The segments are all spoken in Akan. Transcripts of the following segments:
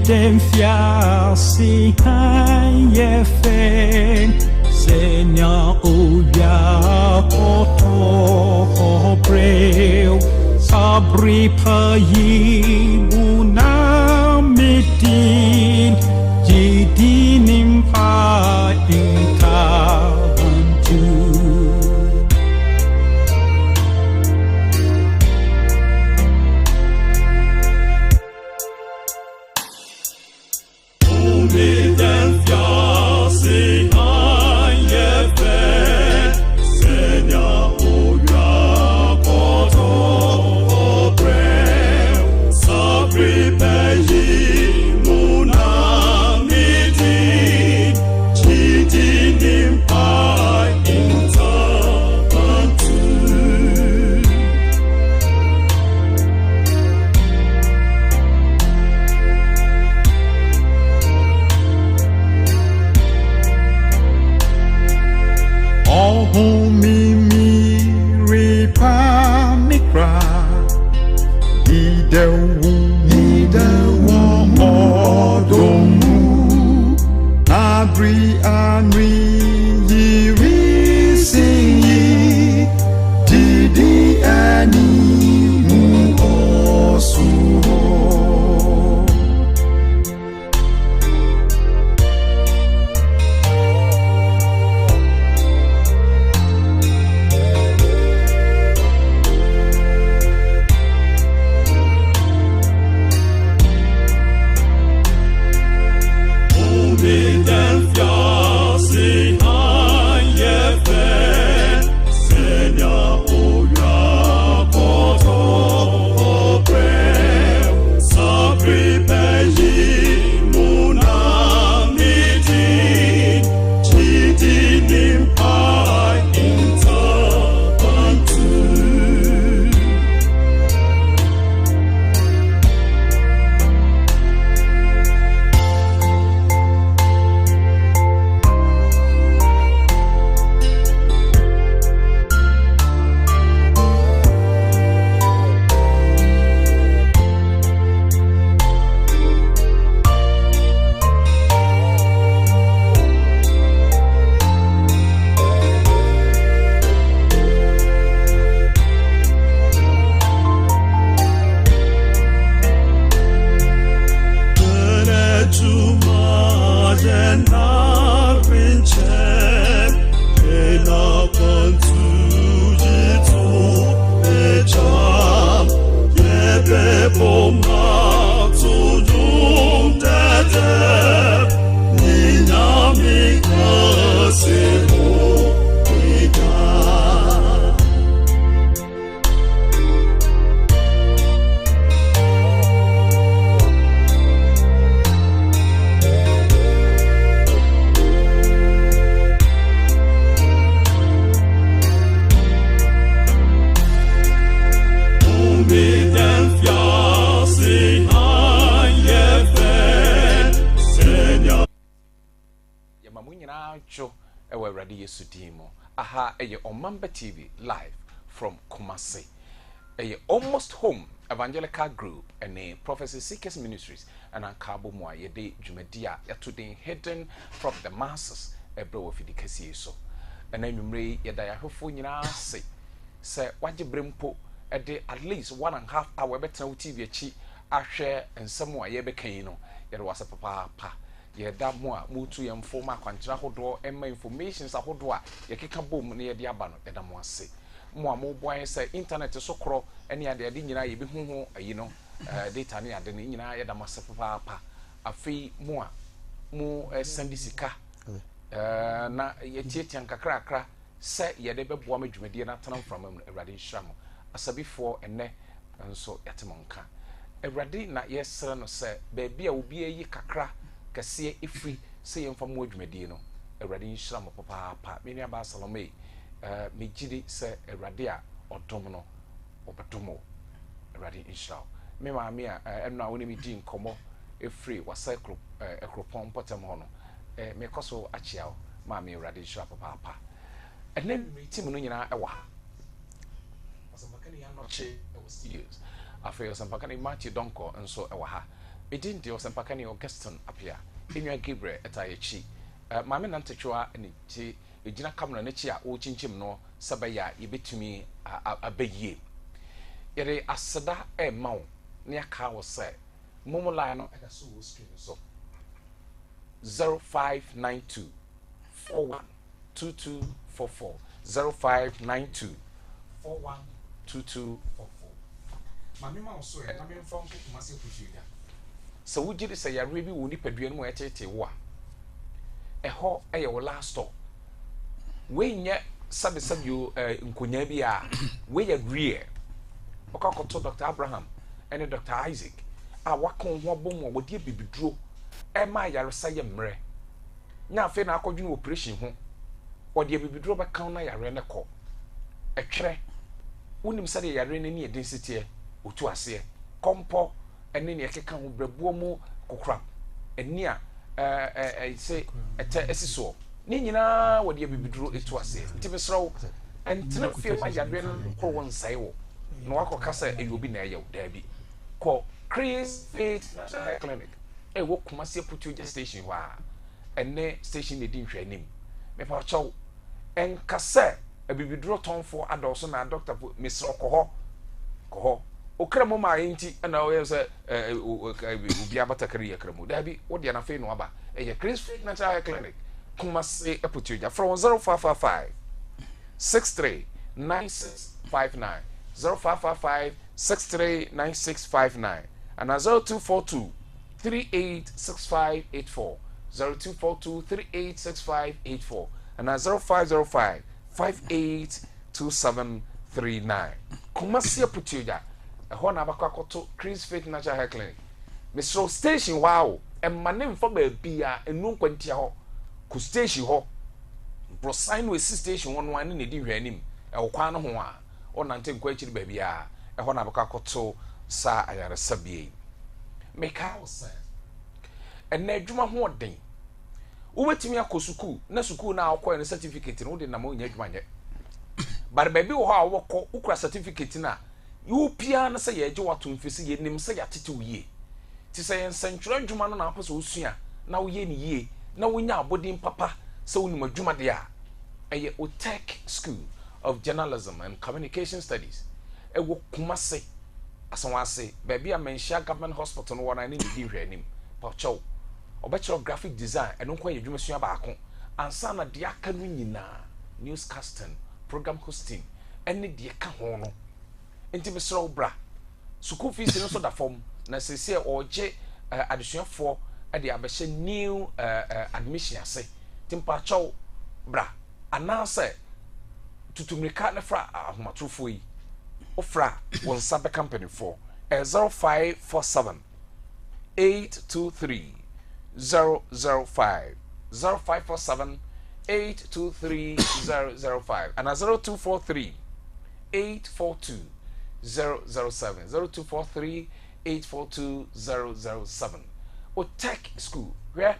Dem fiasi hai e fen Senya uya koto breu Sabri payi munamitin Jidinim pa ikabantu Cho ewe Awurade Yesu din mu. Aha eye Hwan Ba TV live from Kumasi. Eye almost home evangelical group and Prophecy Seekers Ministries and Ankabo Moa yede dwumadia yato den hidden from the masses ebro of the kesi so. And enwumre yeda ya hwefo nyina se wagye brempo ede at least 1.5 hour betra TV achi ahwe nsemo a yebekan no yede wasa papa yeda mo a mutu yemfo ma kwankyera hodo emma informations ahodo a yekeka bom na yede aba no yeda mo ase mo a mo boan se internet so kro ene ade nyina ye behuhu ayi no data ne ade ne nyina yeda mo ase papa afi mo a mo send sika na yetietian kakrakra se yede beboa madwumade na tanam from Awurade nhyiramo asabifo enne nso yatemonka Awurade na yesere no se baabi a obi ayi kakra kase ifri se yemfa mo adwumade no Awurade nhyiramo papa me nua ba Salome megidi se Awurade a odom no obedomo Awurade nhyirawo me maame a eno a woni mi di nkomo efri wasakro ekropon potem ho no me koso achiao maame Awurade nhyira papa ene meeting no nyina ewa asampakani ya noche e was studios afei asampakani Matthew Donko nso ewa ha edindi asampakani Augustine apia enwa Gabriel etayechi maame nantechwa ene chi ejina kamera na chi a o chinchim no sabaya yebetumi abayie yere aseda e mawo na yaka wo se momula no eda so wo screen so 0592 412244 0592 412244 mami ma so e na me mfa nko kuma se kufiga so wugiri se yare bi wo ni padua no mo etete wo a eho eye wo last stop we nye sabe yo nkonya bi a we ya grie okakoto Dr. Abraham and Dr. Isaac a wakon ho bom wo de bibiduro e ma yaresa ye mre nya afi na akodwene operation ho wo de bibiduro ba kan na yare ne ko etwere wonim sade yare ne ne density otu ase kompo ene ne ekeka ho brabuo mu kokra eni a say ete esiso ni nyina wo de bibiduro etu ase ntibesro entene fie ma yare ne ko won sai wo no wakoka say eyobi na eyew dabi ko Chris Faith Clinic wo Kumasi Putuja station wa ene station ne di nhwanim me pa chaw enkase abibiduro tonfo adolso na doctor Mr. Koho okramo ma yenti na o yese obi abatakari yakramo dabi wo de na fe no aba eye Chris Faith Natural Clinic Kumasi Putuja from 0555 639659 0555 639659 and 0242 386584 0242 386584 and 0505 582739 Kumasi Putuja ehon abakwakoto Chris Faith Natural Hair Clinic Mr. Station wow emanem for bia enu nkwantia ho ku station ho bro sign we station one ne di hwanim ekwa no ho a onante nkwa chiri ba bia ehon abakwakoto sa ayare sabie meka say ena adwuma ho odin wobetimi akosuku na suku na akọ ne certificate no de na mo nya adwuma nye bare ba bi wo ha wokọ ukura certificate na you pia na say ye je wato mfisi ye nim say yatete wiye ti say nsantwura adwuma no na aposo osua na wo ye ni ye na wonya abodin papa say wonim adwuma de a eye Tech School of Journalism and Communication Studies ewo Kumasi asonwase baby a menshia government hospital no wona ni di hwanim pa chow obechro graphic design eno kwa ye dwumasua baako ansa na de aka no nyina newscasting program hosting ene de ka ho no enti besro bra school fees no so da form na sese oje adesuafo de abehye new admission ase timpa chow bra anase tutumrika na fra ahomatrofo yi ofra won sabe company for 0547 823 005 0547 823 005 and 0243 842 007 0243 842 007 o Tech School where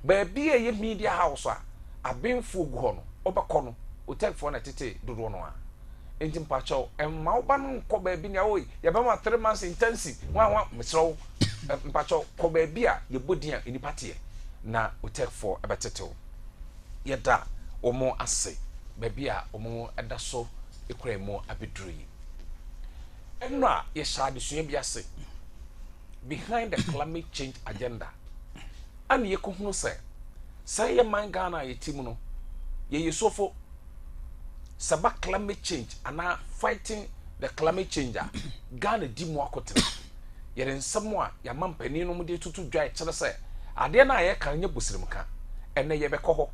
baby a media house abenfo gu ho no obekọ no otekfo na tete dodo no a enti mpacho emma oba no nkọ ba bi ne oyi ye ba ma 3 months intensive wa mesro mpacho kọ ba bi a ye bodin a enipa te na otekfo ebetetew ye da omo ase ba bi a omo eda so ekura mu abeduru yi enno a ye sha de sua bi ase behind the climate change agenda and ye ko hunu say ye man Ghana ye team no ye yesofo saba climate change ana fighting the climate change Ghana di mu akotre ye nsem a ya mampani no mu de tutu dwa e kire say ade na ye kan nye bosirim ka enne ye bekọ ho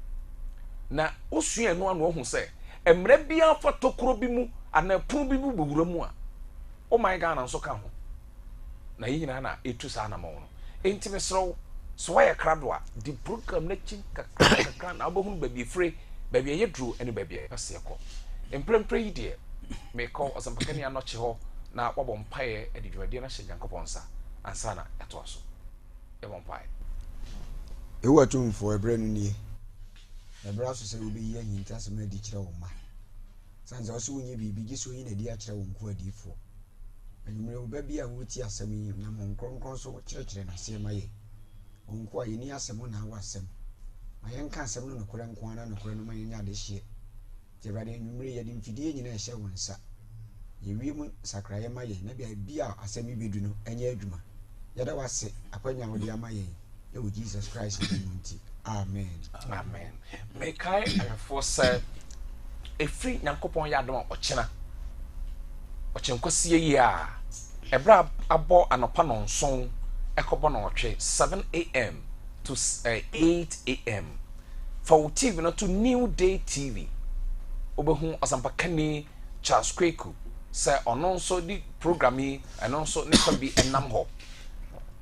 na osua no anu ohun say emre bia fa tokuro bi mu ana pun bi bu bowura mu a o man Ghana nso ka ho na yina na etu sa na mo no entime sro so why krado a the program na chin kakra na abohun ba bi free ba bi ye dru ene ba bi ase ko emprempre yi de me call osampakani anoche ho na wabɔ mpae e de dwade na hye Yankopɔn sa ansa na eto aso e bɔ mpae e wa tumfo ebre no nie ebra so se obi ye hinta se ma di kire wo ma sanza o se wonye bibi gi so yin na di a kire wo nko adifo enumere wo ba bi a wo ti asem yi na mo nkronkron so kire na se ma ye onko a yini asem na awa asem ma yen ka asem no kore nko ana no kore no ma yen ade hye te ba de enumere ye di mfidie nyina ehye wo nsa ye wi mu sakraye ma ye na bia asem bi du no enye adwuma ye da wase akwanya wo de ama ye e wo Jesus Christ nti amen amen me kai afo say efri Yankopɔn ya dom ochena ochenkosie yi a ebra abo anopa no nson ekobo no otwe 7 a.m. to 8 a.m. for TV no to New Day TV obehu osampakani Charles Kweku say ono nso di program yi eno nso ne kwa bi enam ho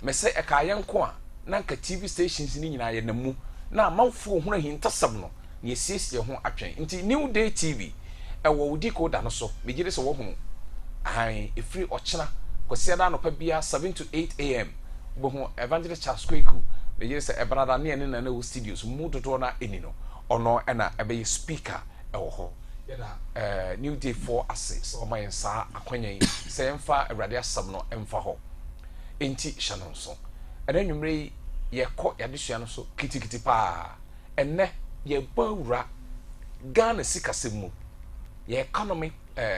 me say ekaye nko a na nka TV stations ni nyina ye namu na amanfo hunu hintasam no ye siesie ho atwen nti New Day TV ewo udi ko da no so megire se wo hunu ai efri ochena kwese da no pa bia 7 to 8 a.m. bohu Evangelist Charles Kweku megire se ebrada ne ne na wo studios mu dodo na eni no ono na ebe speaker ewo ho yeda New Day 4 assets o mayen sa akwanya yi se emfa awrade asam no emfa ho enti shanon so ene nwumre ye kɔ yadesua no so kitikiti pa enne ye bawura Ghana sikasem mu ye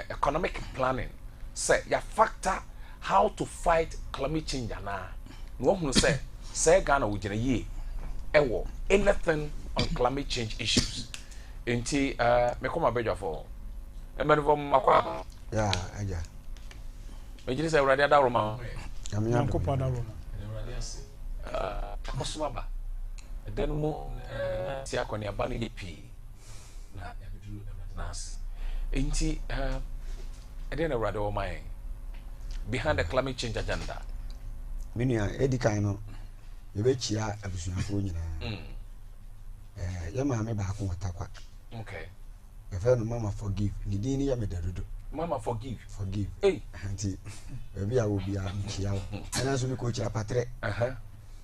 economic planning say ya factor how to fight climate change na no hunu say Ghana wo gina ye ewo anything on climate change issues enti me koma bedwa for emanivo makwa ya aja me jini say urade adawro ma Yankopɔn adawro akosomaba then mo ti akoni aba ne pi na yabedu nas enti eden na rade o mai behind the climate change agenda menua edikan no ye be chia abusuafo nyina ye maame ba ko watakwa okay ye fe no mama forgive ni din ni ya me dadodo mama forgive eh anti be a wo bia chia wo ana so ni ko chia patre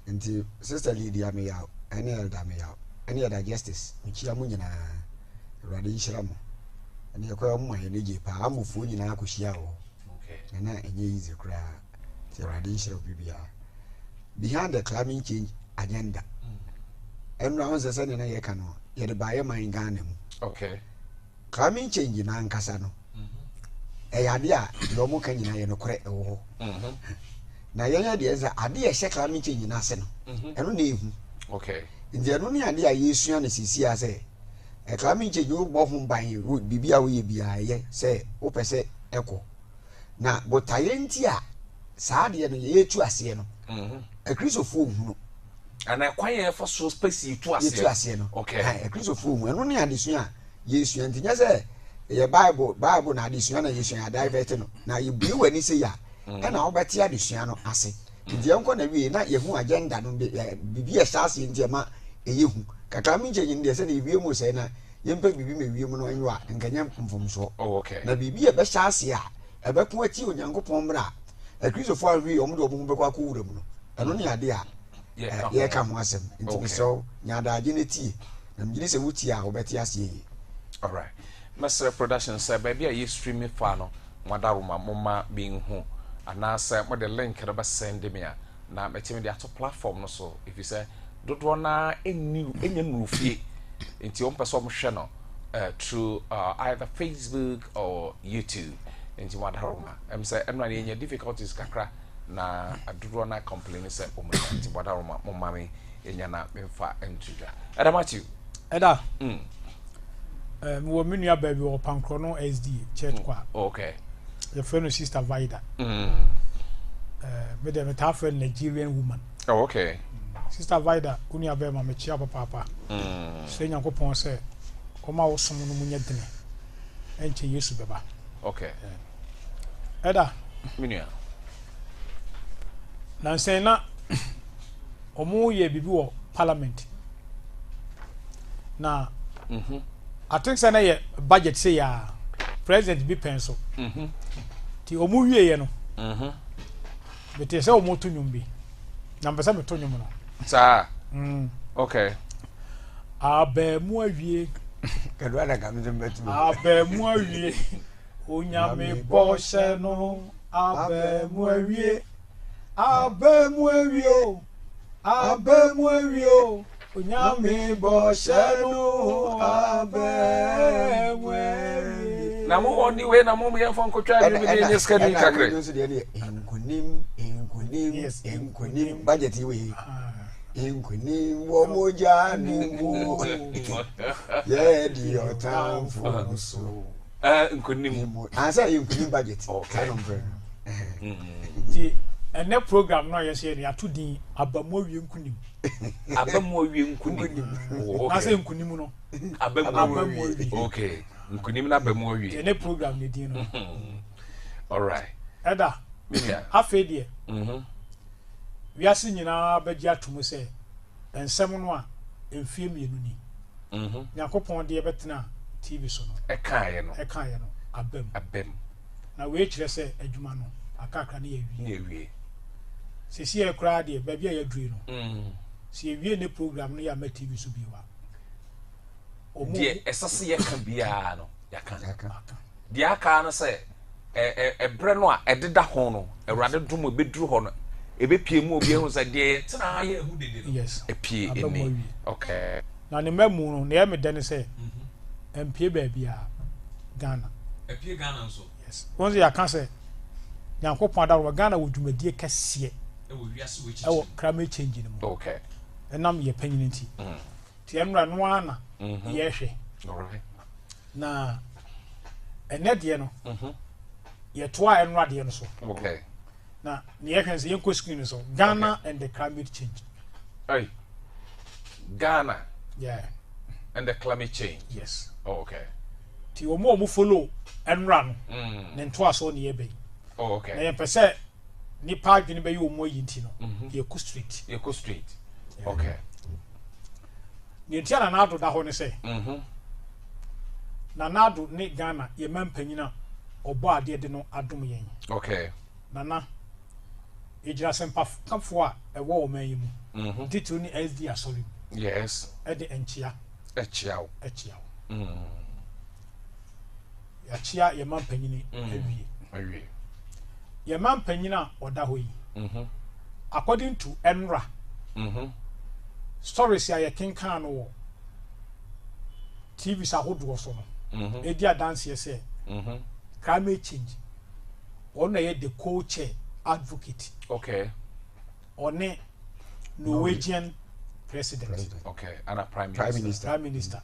nti sister Lydia me yaw ene elda me yaw ene elda justice nchia mu nyina rade nhira mo ene yakwa mu aye neje pa amufu nyina akohia wo okay na enye easy kra ti rade nhira bibia behind the climate change agenda enu ahun sese ne na ye ka no ye de baye man Ghana mu okay climate change na nkasa no yade a do mu ka nyina ye no kore ewo ho na yanya de eza ade ye hye climate change na ase no eno na ehu okay ndia no ne ade a yesua na sisi ase climate change wo bo ho ban road bibia wo ye bia ye se wo pese eko na botaye nti a saade no ye etu ase no Christopher hunu ana kwaye for so space etu ase no okay Christopher hunu eno ne ade sua yesua nti nya se ye bible na ade sua na yesua divert no na ye bue wani se ya na obeti adesua no ase ndia nko na wie na yehu agenda no bibi e saase ndiema eyehu kakra mi nche ndia se na wie mu se na yempa bibi me wie mu no anwa nkanya mfomso okay na bibi e be saase a ebeko ati onyankopon mra akristo awie omdo obo beko akowura mu no eno ne ade a ye ka ho asem nti so nyaada age ne tie mgye se wuti a obeti ase. All right. Master production say baby are you streaming fa no Madaruma mama being hu anasa mo the link na ba send me a na metime the ato platform no so if you say dodo na enya nufie nti on person hwe no through either Facebook or YouTube nti Madaruma say emna enya difficulties kakra na dodo na complain say o mo nti Madaruma mama me enya na memfa entudwa Matthew Eda wo menua baby wo pankro no SD church kwa okay your friend sister Vida me dem ta friend Nigerian woman okay sister Vida kunia be ma me chia papa so Nyankopon say o ma wo som no munya dene enche Yesu beba okay Eda menua na say na omo ye bibi wo parliament na I think say na budget say ya president bi pencil ti omu wie ye no bete say omu to nwum bi na mpesa me to nwum no sa okay abemu awie Kadwa na gamze mbetu abemu awie onyame boshe no abemu awie abemu awie Onyame boshenu abemwe na mo oni we na mo yefo nkotwa bi bi ne skani kakre enkunim budget we enkunim wo moja numu ye di otamfo so enkunim asa enkunim budget okay ti ene program no yesi ni atudin abamu awie nkunim abamu awie nkunim asa nkunim no abamu awie okay nkunim na abamu awie ene program ne din no all right Eda afedie wiase nyina baji atomo se ensem no a emfie mienu ni Nyankopon de betena TV so no ekaye no abem na we kire se adwuma no akakra na yewie sisi e kra de ba bia ya duri no si ewie ne program no ya ma TV so biwa omo de esase ye ka bia no ya kan de aka no se bre no a ededa ho no awrade dum obeduru ho no ebepie mu obi ehu se de tena ya ehu dede no yes epie eni okay na ne mamu no ne me dene se empie ba bia Ghana epie Ghana nso yes wonse ya kan se Nyankopon adawo Ghana wo dwumadie kase ewo wiase wo ewo climate change ni mo okay enam ye panyin nti ti emra no ana ye hwe all right na enede no ye toa enra de no so okay na ne ye hwen se yenko screen so Ghana and the climate change hey Ghana yeah and the climate change yes okay ti omo follow enra no ne ntoa so ne ye be okay na ye pese ni pa dwene be ye omo yi nti no ye ku street okay ni ntia na ado da ho ne se na nado ne Ghana ye mampanyina obo ade de no adom yen okay na ejira sempa kafo a ewo o man yi mu titu ni SD asori yes e de enchia echiao ya chia ye mampanyini awie ye mampanyina oda ho yi according to Enra stories ya ye kenkan no TV sa hodo so no edi adanse ye say climate change on na the co-chair advocate okay on Norwegian president okay and a prime minister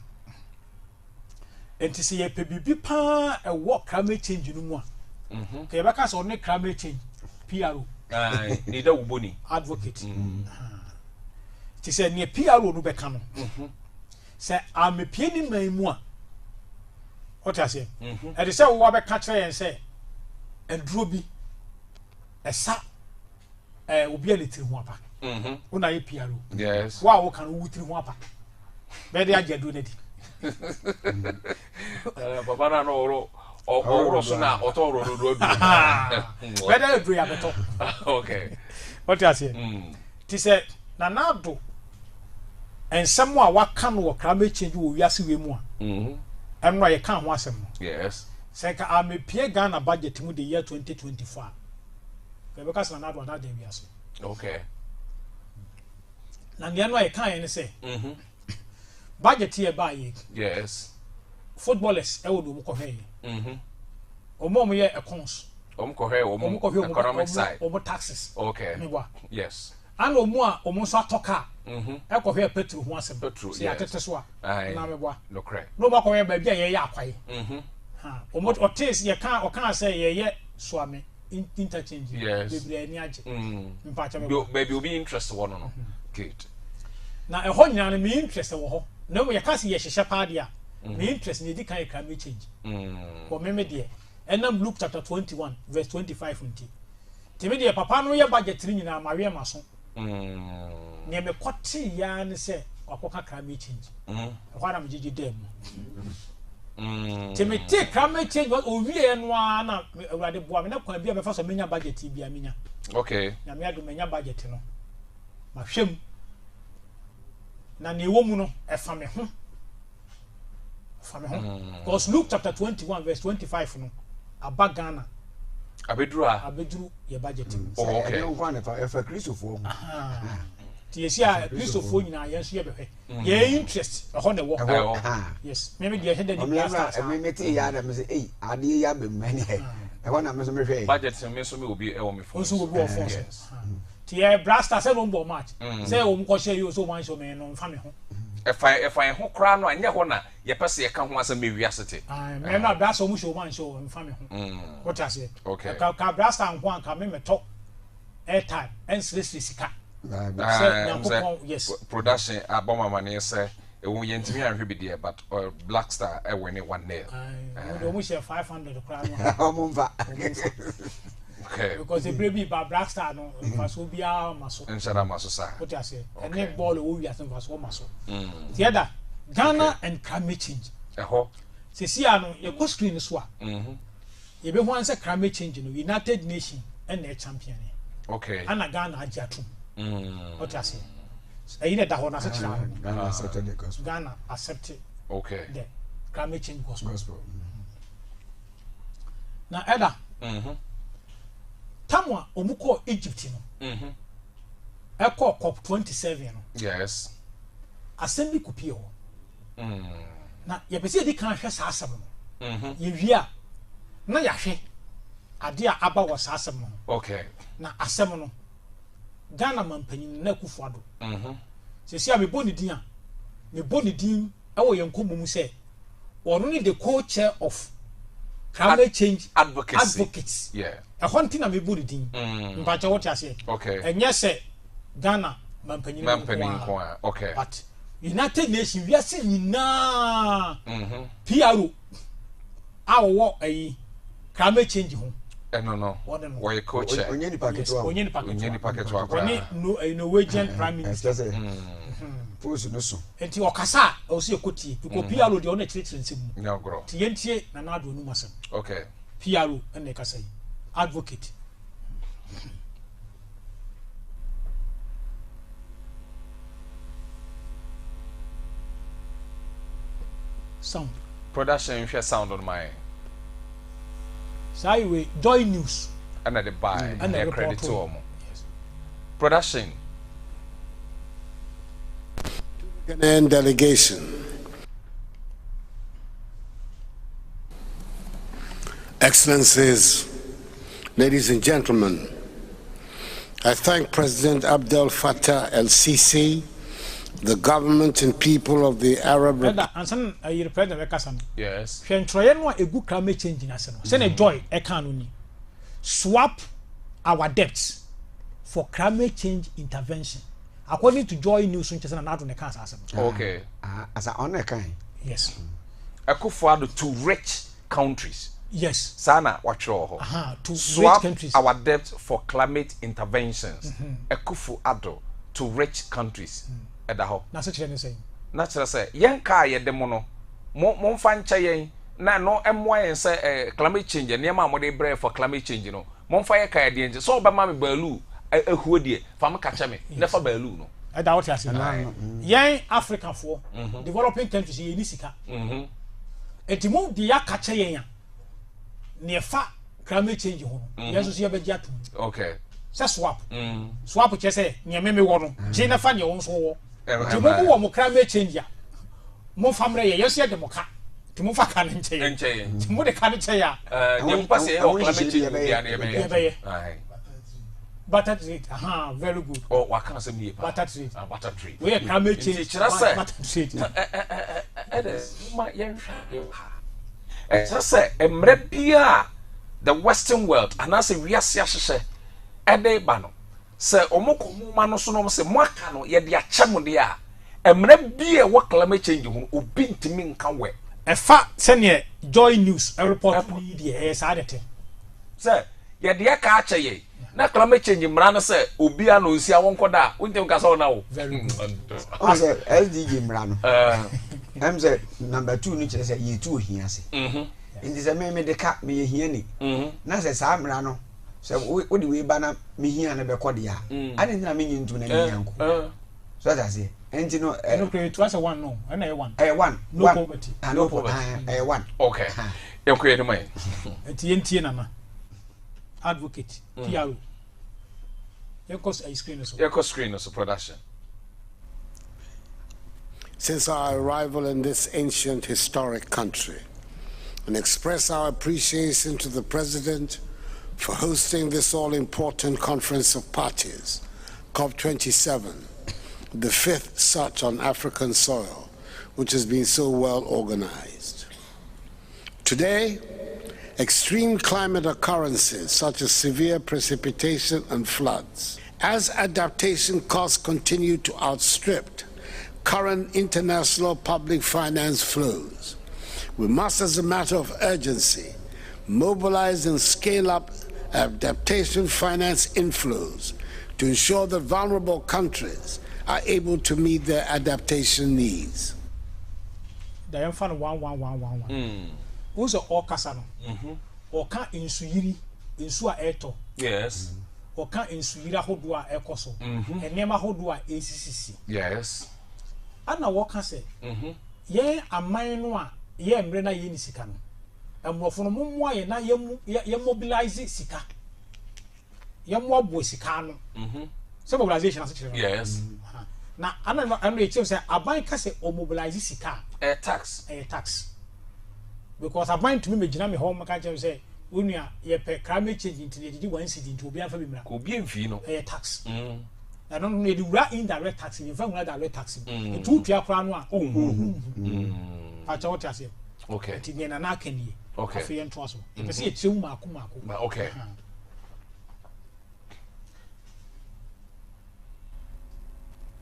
enti se ye pebibi pa e wo climate change no mu a ke ba ka so on climate change PRO ni da uboni advocate ti se ne PRO no be ka no se amepie ni man mu a what I say e de se wo be ka kire yen se enduro bi esa obi ali tiri ho apa una ye PRO yes wa wo kan wo tiri ho apa be de agado na di papa na no oro so na otoro do do be de do ya beto okay what I say ti se na nado and someone what can work climate change will be as we more. And why you can't want some. Yes. Second, I may pay Ghana budget to the year 2025. Because another one that they will. Okay. Now, the other I can't say. Budget here by Yes. Footballers, I will do more. Or more me a cons. Economic side. Over taxes. Okay. Yes. And no more almost a talker. I could hear petrol once a petrol. See, I get this one. No credit. No more career by a yaquay. Almost or taste you can't or can't say yet swami interchange. Yes. Baby will be interested one or no. Good. Now a whole young me interested. No, you can't see a shapadia. Me interest in the kind of climate change. For me, dear. And then Luke chapter 21, verse 25. Timmy, papa, no, your budget in Maria Mason. Near me, quatty yarn say, or climate change. What am I them? Timmy, take climate change what over and one rather boy, not going to be a first of budget TB. I mean, okay. Now, me, I do my budget, no. My shame. Nani woman, a family. Because Luke chapter 21, verse 25, no. About Ghana. Abedru your budget. Okay. If a Christopher. Tia Christopher in our yes, your interest on the walk. Yes, maybe the head of the blast. I met a yard, say, I dear many. I want to budget and will be a also will go for us. Tia blaster 7 more match. Say, I'm you so much of men on family. If I hook crown and Yahona, your person can't want some curiosity. I may not blast so much of one show and family. What I say? Okay. Blast and one come in talk airtime and Slisika. Yes. Production at Bomber Money say it won't yet me and be there, but Black Star I win it one nail. I wish 500 crown. Okay. Because the baby by Black Star no must be our muscle. And Shara Muscle. What I say? And then ball will be as one muscle. The other Ghana and climate change. Ceciano, your co screen is what? You be once a climate change in the United Nations and their champion. Okay. And a Ghana Jatu. What I say? I need that one as a child. Ghana accepted. Okay. The climate change gospel. Now, Edda. Tamwa omuko Egypt no. Eko COP 27 no. Yes. Assembly kupie ho. Na ye pese di kan hwe saasem no. Ye wia na ya hwe ade a aba wo saasem no. Okay. Na asem no Ghana mampanyin na Kufuado. Se me boni din a me boni din e wo yenkomu se ono ni the co-chair of climate change advocates. Yeah. A hunting a me body din. Mpacha what I say. Okay. And yes, Ghana mampanyin. Okay. But United Nations we are saying na PRO our a climate change ho. No. Why you coach? Only the packet. Only packet. No Norwegian Prime Minister. Enti okasa o se ekoti because PRO de on chire nsem. No gro. Tientie na na do nu masem. Okay. PRO and ekasa advocate. Sound. Production share sound on my. Say we Joy News. And the buy and the credit to them. Yes. Production. Ghanaian delegation. Excellencies, ladies and gentlemen, I thank President Abdel Fattah el-Sisi, the government and people of the Arab Republic. Yes. Climate change in us. Send joy, swap our debts for climate change intervention. According to Joy News, okay. As an honor kind. Yes. Akufo-Addo to rich countries. Yes. Sana wacho to swap rich countries. Our debt for climate interventions. Akufo-Addo to rich countries. Edaho. Na se kire say. Na kire say yen ka ye de mo no. Mo fa ncha yen na no emwa yen say climate change ne ma mo de bre for climate change no. Mo fa ye ka ye de nje so be ma me balu ehuo die fa me ka che me ne fa balu no. ɛda wote ase yɛn Africa for developing countries yɛ ni sika enti mo de ya ka kyɛ yɛn a ne fa climate change ho yɛn so yɛ bɛgye atum okay sɛ swap swap kyɛ sɛ ne meme wɔ no gye na fa ne wɔn so wɔ ti mo wɔ mo climate change a mo famre yɛ yɛso yɛ de mo ka ti mo fa ka ne nkyɛn ti mo de ka ne kyɛn a ne mo passe yɛ climate change bia ne yɛ butter trade very good oh wa kan asem nie butter trade we yɛ climate change butter trade ma yɛn hwɛ kyerɛ sɛ emre bia the western world anase wiase ahyehyɛ ɛde ba no sɛ ɔmo ma no so no sɛ mo aka no yɛ de akyɛ mo de a emre bia wɔ climate change ho obi ntimi nka wɛ ɛfa sɛnea Joy News report ni de ɛyɛ saa de te sɛ yɛ de aka akyɛ yɛ na climate change mra no sɛ obi a no nsi a wonko da wontem ka sɛ wona wo as SDG mra no am say number 2 ni kyerɛ sɛ yɛ tu ohia se nti sɛ me de ka me yɛ hia ni na sɛ saa mra no sɛ wo de we ba na me hia na bɛkɔ de a ade ntina me nyi ntu na me hia nko so that say enti no no create to as a one no and a one no poverty no poverty one okay yɛnkɔ yɛ no mai enti yentie nana advocate PRO Yeko screen so production. Since our arrival in this ancient historic country, and express our appreciation to the President for hosting this all-important conference of parties, COP27, the 5th such on African soil, which has been so well organized. Today, extreme climate occurrences such as severe precipitation and floods, as adaptation costs continue to outstrip current international public finance flows, we must, as a matter of urgency, mobilize and scale up adaptation finance inflows to ensure that vulnerable countries are able to meet their adaptation needs. Also, all casano, or can't insuyiri, insua eto. Yes. Or can't insuyira hodua ekoso, and nema hodua ACCC. Yes. Anna Walker say, ye a minor, ye mrena yenisikan. And more from Mumwa, na ye mobilize sika. Ye mob was sikano. Some mobilization as yes. Now, I'm the say, a bank say or mobilize sika. A tax. Because I bind to me, Jinami home, I can say, Unia, ye pay climate change into the one city to be a family. Could be in a tax. I don't need to indirect taxing, you found direct taxing. The 2 tier crown. I told you, okay. Tiana Nakeni, okay. Free and Twasso. You see, it's Maku. Okay.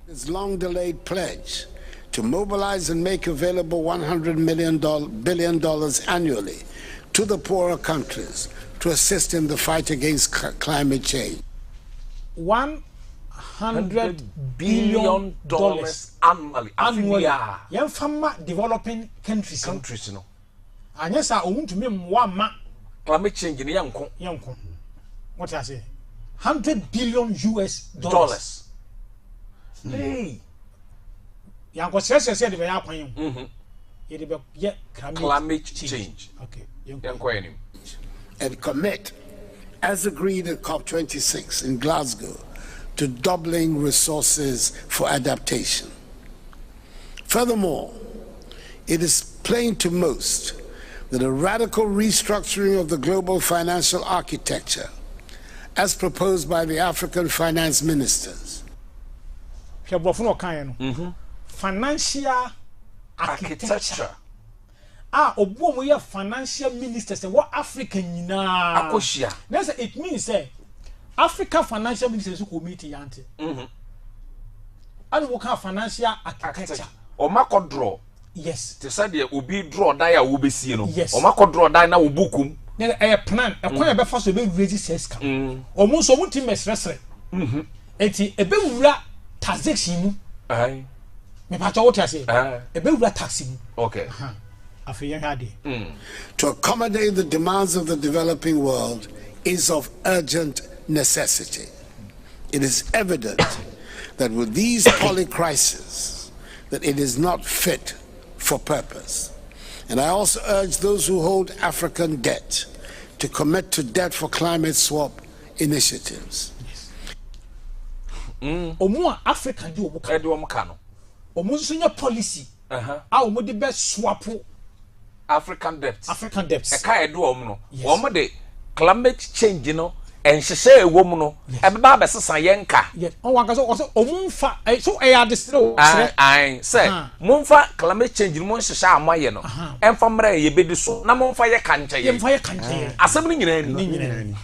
This long-delayed pledge to mobilize and make available $100 billion annually to the poorer countries to assist in the fight against climate change. $100 billion annually. Young farmer developing countries. No. And yes, I want to me one climate change in young. What I say? $100 billion US. Hey. Young was said the way up on you. Climate change. Okay. And commit, as agreed at COP26 in Glasgow, to doubling resources for adaptation. Furthermore, it is plain to most that a radical restructuring of the global financial architecture, as proposed by the African finance ministers, financial architecture. Obo we financial ministers and what African na. It means African financial ministers who meet yante. And we have financial architecture. O mako draw. Yes. Te say dey obi draw die a wo be sie no. Yes. O mako draw die na wo bukum. Na e plan, e kon e be fa so be raise sales cap. O mo so mo team mesresre. Enti e be wura taxation mu. Ai. Me pa what you say? E be wura tax mu. Okay. To accommodate the demands of the developing world is of urgent necessity. It is evident that with these polycrises, that it is not fit for purpose. And I also urge those who hold African debt to commit to debt for climate swap initiatives. Omo African di omo kano. Omo nso policy. A omo de be swap African debts. African debts. E ka edo omo no. Omo de climate change no en hyehyɛ ewo mu no. E be ba be sesan yenka. Yes. On waka so omo fa so e ya de stre. Ai say momfa climate change no mo hyehyɛ amoye no. Emfa mra ye bedi so na momfa ye kanche ye. Emfa ye kanche. Asem ni nyina ni.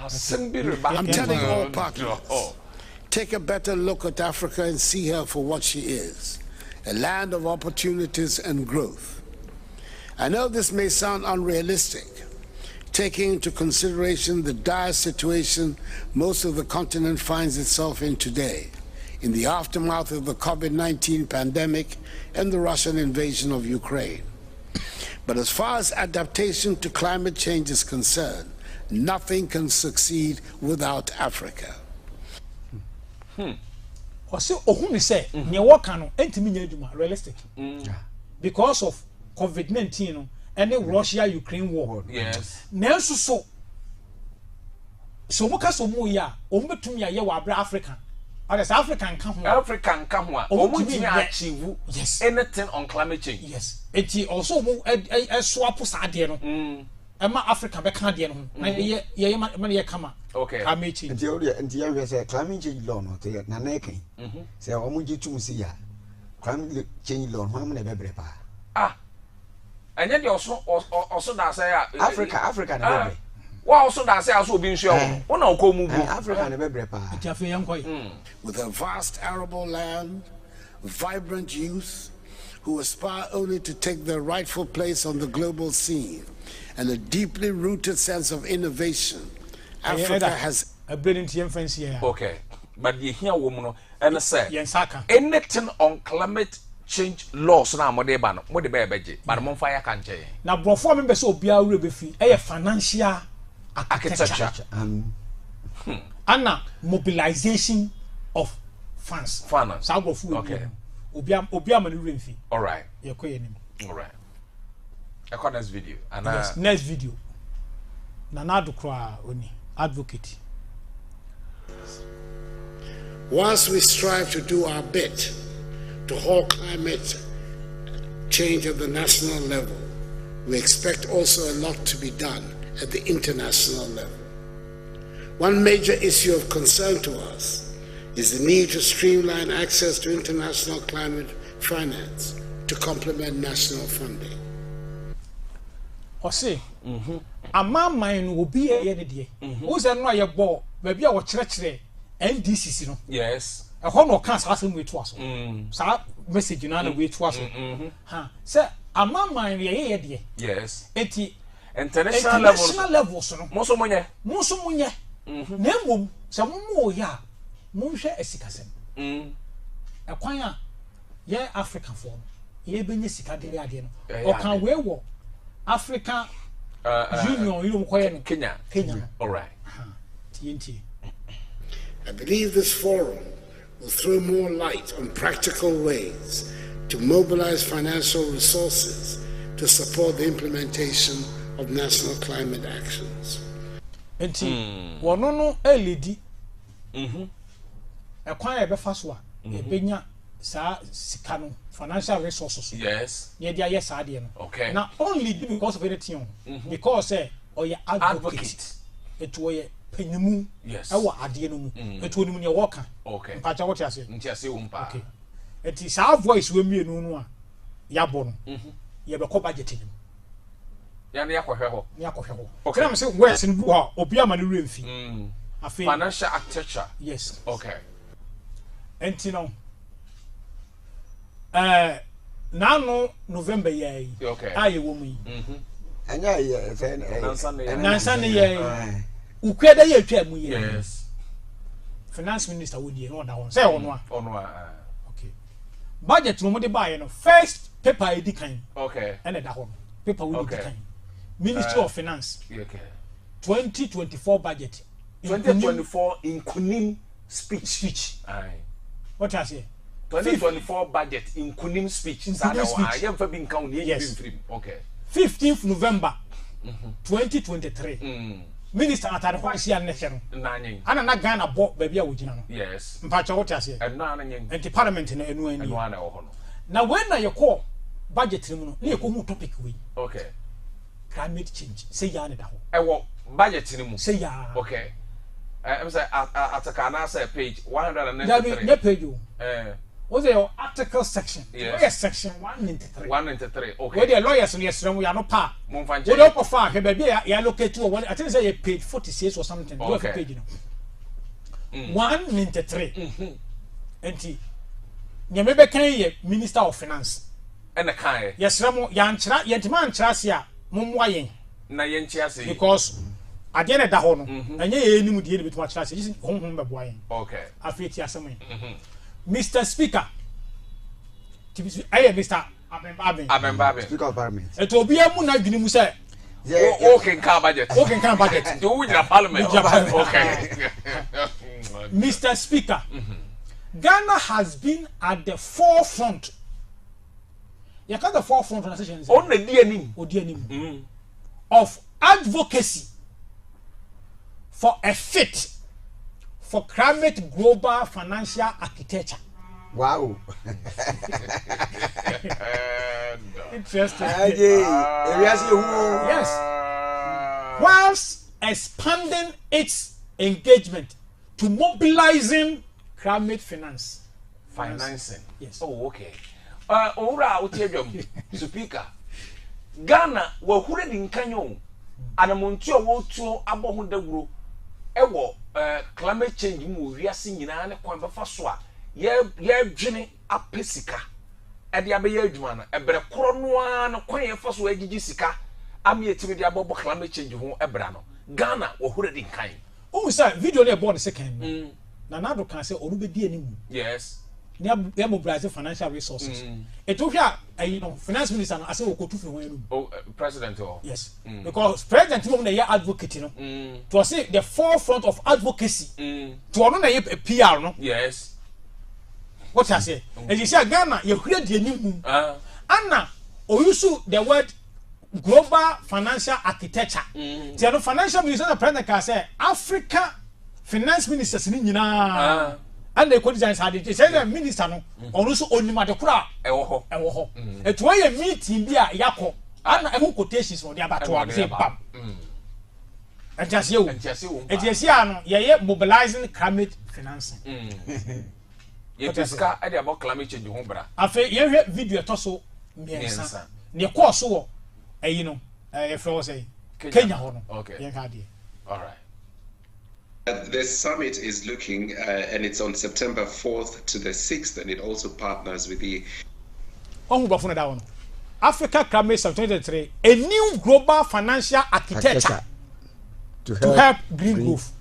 Asem bi reba. I'm telling all partners. Take a better look at Africa and see her for what she is, a land of opportunities and growth. I know this may sound unrealistic, taking into consideration the dire situation most of the continent finds itself in today, in the aftermath of the COVID-19 pandemic and the Russian invasion of Ukraine. But as far as adaptation to climate change is concerned, nothing can succeed without Africa. Ose ohun say ne worka no entimi nya adwuma realistic because of COVID-19 no and the Russia-Ukraine war. Yes. Nanso so mo ka so mo ya o metumi aye wa abra African. Others African ka ho. African ka ho a o mo tumi achieve anything on climate change. Yes. Enti also mo swap sa de no. Ema Africa be ka de no. Na ye man ye kama. Okay. Climate change. Enti you say climate change law no te na na kan. Say o mo jitu si ya. Climate change law ho am na bebre pa. Anya de also da say Africa na bebre. Wa also da say aso obi nso e wo na okọ mu bu. Africa na bebre pa. Enti afi yan koy. With a vast arable land, vibrant youth who aspire only to take their rightful place on the global scene, and a deeply rooted sense of innovation, Africa has a brilliant influence here. Okay, but you hear woman no and say Yensaka anything on climate change laws na mo de ba no mo de be beje but mo fa ya kan che na brofo me be so obia wure be fi e financial architecture and mobilization of funds so brofo okay obia man wure fi all right ye koye nim all right e next video and yes, next video na do kra oni advocate. Whilst we strive to do our bit to halt climate change at the national level, we expect also a lot to be done at the international level. One major issue of concern to us is the need to streamline access to international climate finance to complement national funding. Ose ama man no obi ye ne de wo se no ye bo ba bia wo kire NDCC no yes e ho no kan sa asem we to aso sa message na we to aso ha se ama man ye de yes enti international level so no mo so monye na mom se mo ya mo hwe esikasem e kwan a ye Africa for ye benye sika de ade no o kan we wo Africa Union, you know, Kenya. All right. TNT. I believe this forum will throw more light on practical ways to mobilize financial resources to support the implementation of national climate actions. Enti, wono no eledi. E kwan e be fa so a, e benya sa sika no financial resources. Yes. Yeah, they are yes, I no. Okay. Now only because of anything, because or your advocate, it was penimu. Yes. Our adie no mu. It will mean your worker. Okay. Pacha what you say? Ntia say umpa. Okay. It is our voice we me no no a. Ya bon. Ya be ko budget nim. Ya na yakwohwe ho. Ya yakwohwe ho. Okay. Can I say where's in bu a obi ama no remfi. Financial architecture. Yes. Okay. Enti no. Now November ye. Okay. Aye woman. Anya ye Nansa ne ye. Ukweda ye twa mu ye. Yes. Finance minister wo die no da won. Say ono a. Okay. Budget no mo de buy no first paper edi kan. Okay. And da ho. Paper wo edi kan. Ministry of Finance. Okay. 2024 budget. 2024 in Kunim speech. Aye. What I say? 2024 budget in Kunim speech. I am for being counted. Yes. Okay. 15th November 2023. Minister atade ho ase an nehye no ana na Ghana bo ba bia wogina no yes mpacha what ase eno ana nyen enti parliament na enu ani eno ana wo ho no na when na yeko budget ni mu no na yeko hu topic we okay climate change say ya ne da ho ewo budget ni mu say ya okay I'm say ataka na say page 193 na page o what's your article section? Yes. Section 193. 193. Okay. Where the lawyers in yes, we are not pa. Monfanje. We don't offer. He baby, you locate to one. I think say page 46 or something. Okay. Page, you know. 193. Enti. Nyamebe kan ye Minister of Finance. And the kind. Yes, Ramo. Yanchra. Yantima anchra siya. Mumwa yen. Na yenchia se. Because at the end of the whole, and ye ni mu di bit much chance. Just home be okay. Afeti asame. Mr. Speaker, I Mr. Abembabe. Speaker of Parliament. It will be a moon I didn't say. Okay, car budget. Okay, can budget. Do we have Parliament? Okay. Mr. Speaker, Ghana has been at the forefront. You got the forefront of the session. On the DNM of advocacy for a fit for climate global financial architecture. Wow. Interesting. Yes. Whilst expanding its engagement to mobilizing climate finance. Financing. Yes. Oh, okay. Ora Otiedom, Speaker. Ghana, we who in Canyon, and a Montio Woto Abohunda Ewo, climate change mu wiase nyina ne kwan befa so a ye dwene apesika e de abeya adwuma no ebre koro no a no kwan ye fa so agigi sika am ye timi de abobo climate change ho ebra no Ghana wo hore di kan o say video na e born second na nado kan say oru be di animu yes ne mobilize financial resources it will here you know finance minister no ase wo kotu fi ho enu oh president yes because president mo na ye advocate no to say the forefront of advocacy to ono na ye PR no yes what I say and you say Ghana ye hura di animu ana o use the word global financial architecture the no financial minister the president can say Africa finance ministers ni nyina and the conditions had it say the minister no ono so onima de kura ewo ho eto ye meeting bi a yakọ ana ehu quotations no de abato am say bam entiase ano ye mobilizing climate financing ye piska e de about climate change ho bra afa ye hwe video to so miensa ne course so eyi no e fro say Kenya ho no okay ye ka de all right. The summit is looking, and it's on September 4th to the 6th, and it also partners with the Africa Climate Summit 2023, a new global financial architecture to help green growth.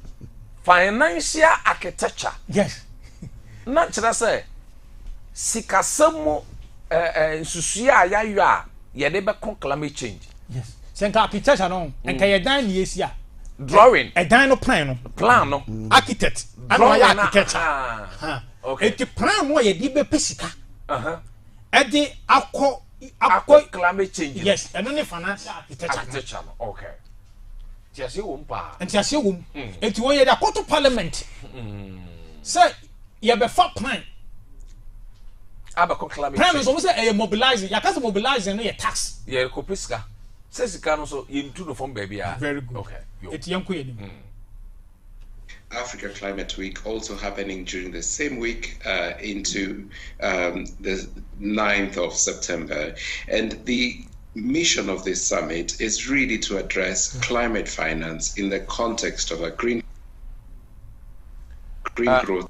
Financial architecture. Yes. Not just say, Sikasamo, Susia, Yaya, Yadeba climate change. Yes. Senka architecture no, and Kayadan Yesia. Drawing a dino plan no architect drawing architecture okay it plan no ye di be pesika e di akọ climate change yes and only financial architecture okay tiase wo mpa and tiase wo enti wo ye da court parliament say ye be fa plan abako climate plan so say e mobilizing ya case mobilizing no ye tax ye ko pesika says the so into the from baby. Very good. Okay. It's young Africa Climate Week also happening during the same week into the 9th of September. And the mission of this summit is really to address climate finance in the context of a green growth.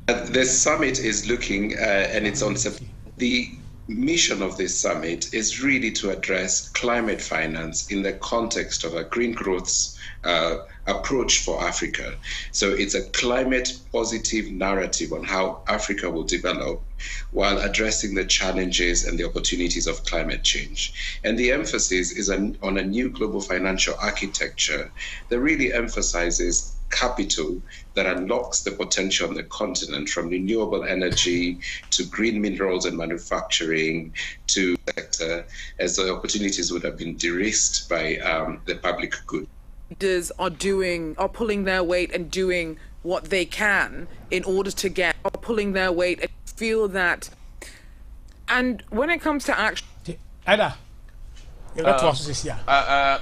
The summit is looking, and it's on the mission of this summit is really to address climate finance in the context of a green growth approach for Africa. So it's a climate positive narrative on how Africa will develop while addressing the challenges and the opportunities of climate change. And the emphasis is on a new global financial architecture that really emphasizes capital that unlocks the potential on the continent, from renewable energy to green minerals and manufacturing to sector, as the opportunities would have been de-risked by the public good. Leaders are pulling their weight and doing what they can in order to pulling their weight and feel that. And when it comes to action, Ada, you got to also say I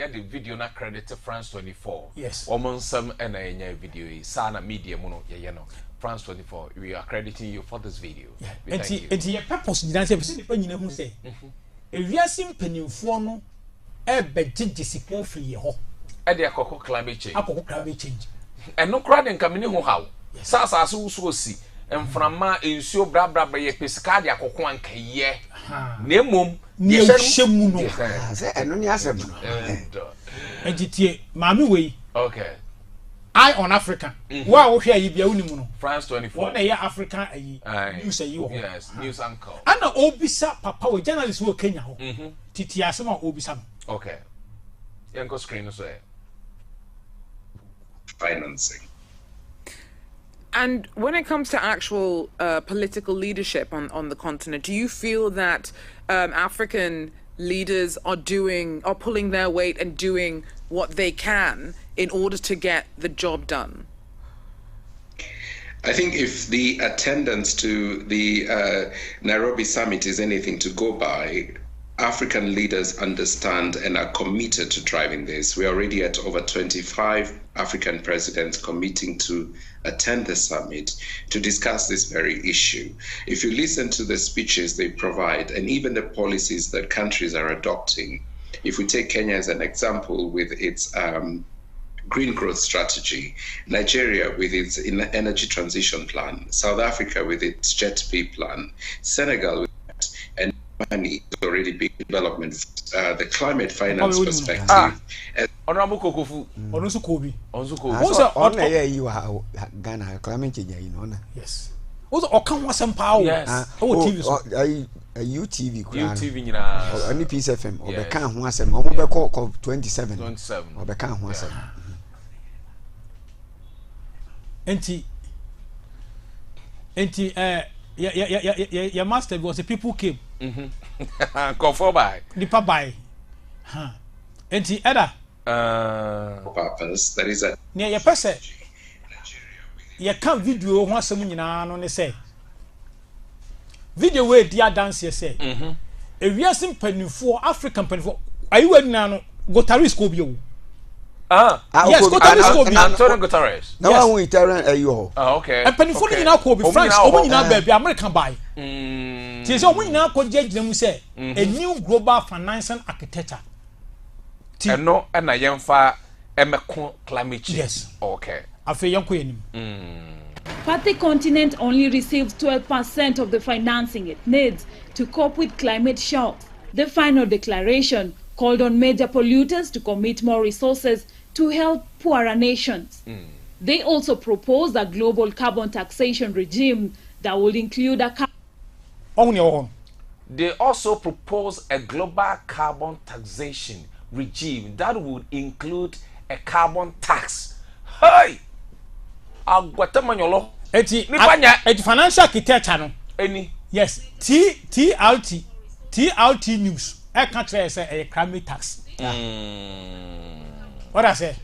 had the video na credit to France 24. Yes. Almost some and a video is sana media mono France 24. We are crediting you for this video. Thank you. And your purpose is who say if you are simply no Jessica free ho. Climate change. Climate change. And no crowd in coming in how. Sasa so see. And from my insure bra ye pescadia coquan ye. Nemum, near Shemuno. And only as a entity, Mammy way. Okay. I on Africa. Wow, here you be only France 24. One year Africa, you say you. Yes, news uncle. And the Obisa Papa, journalists who Kenya. Titiasama Obisam. Okay. Yanko screen is there. Financing. and when it comes to actual political leadership on the continent, do you feel that African leaders are pulling their weight and doing what they can in order to get the job done? I think if the attendance to the Nairobi summit is anything to go by, African leaders understand and are committed to driving this. We're already at over 25 African presidents committing to attend the summit to discuss this very issue. If you listen to the speeches they provide and even the policies that countries are adopting, if we take Kenya as an example with its green growth strategy, Nigeria with its energy transition plan, South Africa with its JET-P plan, Senegal with that, and money is already big development. The climate finance perspective. Honorable Kokofu. Onusu Kobi. You are Ghana climate change, you know. Yes. Also, Okan was some power. Yes. UTV, UTV, you know. Any piece of FM, or the can once a mobile call 27. 27. Or the can once a your master was the people came. Go for by. The papai. Enti Eda. Purpose. That is a near your person. You can't video one some nyina no say. Video where dia dance you say. If we are simple for African penny are you no Guterres ko bio? Yes, Antonio Guterres. Now we Italian you. Okay. And penny for nyina ko be France, omo nyina baby American buy. Say so omo nyina ko judge them say a new global financial architecture. And no, and I am far climate change. Yes. Okay. But the continent only receives 12% of the financing it needs to cope with climate shocks. The final declaration called on major polluters to commit more resources to help poorer nations. They also proposed a global carbon taxation regime that will include a They also propose a global carbon taxation regime that would include a carbon tax. Hey! Agwatamanyolo. Eti financial architecture no. Any? Yes. TLT news. I can't say a climate tax. What I say?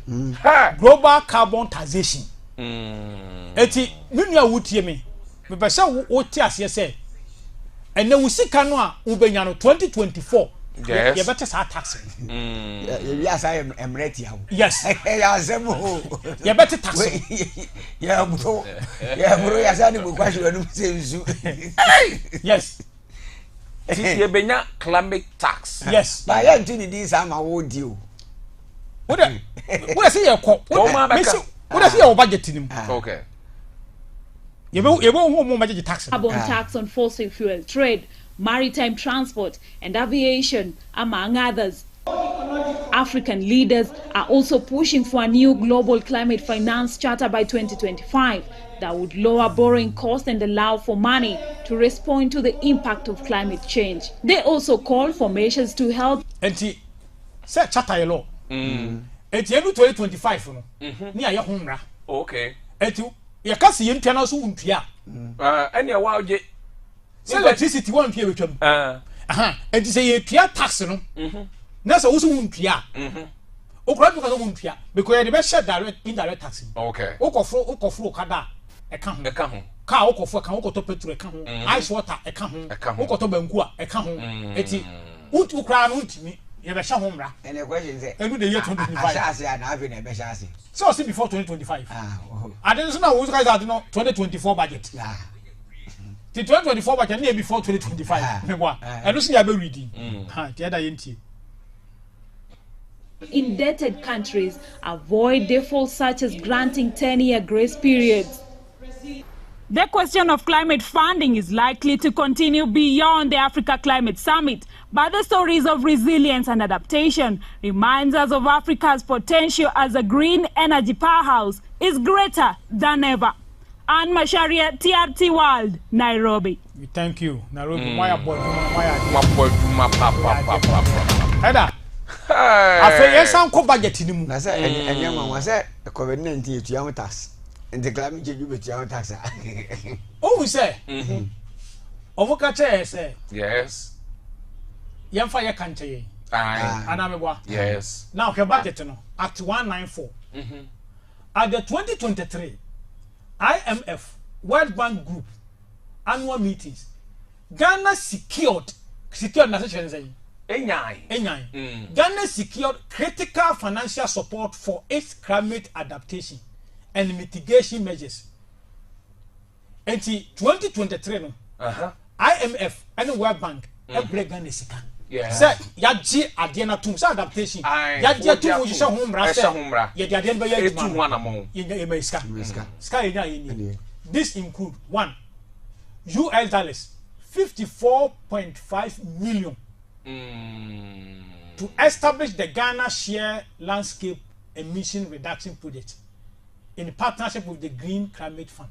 Global carbon taxation. Eti nunya wutie me. Me be say wo ti ase say. And then we see canoa ubenya no 2024. Yes. You better start taxing. Yes, I am ready. Yes. You better tax. Yeah, bro. Yeah, bro. Yes, I need question. Yes. You benya climate tax. Yes. But I am doing this. I'm a would you. What I say? What I say? Your budget in him. Okay. You won't manage tax. Carbon tax on fossil fuel trade, maritime transport, and aviation, among others. African leaders are also pushing for a new global climate finance charter by 2025 that would lower borrowing costs and allow for money to respond to the impact of climate change. They also call for measures to help. And say charter law. And 2025 no. Ni aye homra. Okay. And you can see in so untua. Any a while je. So electricity won't pay with them. And say you pay tax no. Na so also untua. Okura because of untua because the best direct indirect tax. Okay. Okofro kada e ka ho. Car okofo kan okoto petrol e ka ho. Ice water e ka ho. Okoto banku a e ka ho. Eti ukura no ntimi ye be sha homra. And the question is, enu the year 2025. I say na have na be sha say. So see before 2025. I didn't know who guys are no 2024 budget. The 2024 budget na before 2025. Me wa. Enu see ya be reading. The other yentie. Indebted countries avoid defaults such as granting 10-year grace periods. The question of climate funding is likely to continue beyond the Africa Climate Summit, but the stories of resilience and adaptation reminds us of Africa's potential as a green energy powerhouse is greater than ever. Anne Masharia, TRT World, Nairobi. We thank you, Nairobi. Why boy? Heather. After yes, I'm co budget in na say enye wa say COVID-19 etua tax and climate change you betua tax. Oh we say ovoka che say yes yemfa ye kanche anamebwa yes now her budget no at 194 at the 2023 IMF World Bank Group annual meetings Ghana secured na say Ghana secured critical financial support for its climate adaptation and mitigation measures. And 2023 no, IMF and World Bank every Ghana sika. Say yaji adiena tum say adaptation. Yaji tum wo jisha homra say. Ye dia den be ye tum wana mo. Ye me ska. Ska ye nya. This include one US dollars 54.5 million. To establish the Ghana Share Landscape Emission Reduction Project in partnership with the Green Climate Fund.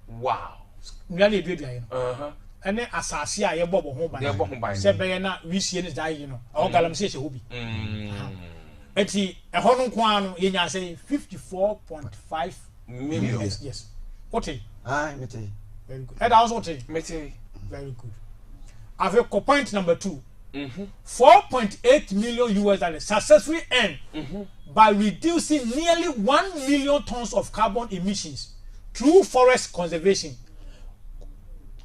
Wow. Nearly did and then asasi a ye bobo ho ban. Se be na we see ni dai you know. O galam se hobi. Eti e ho no kwa no ye nya say 54.5 million. Yes. Okay. Me tell. Very good. And also okay. Me tell. Very good. I've a point number 2. 4.8 million US dollars successfully earned by reducing nearly 1 million tons of carbon emissions through forest conservation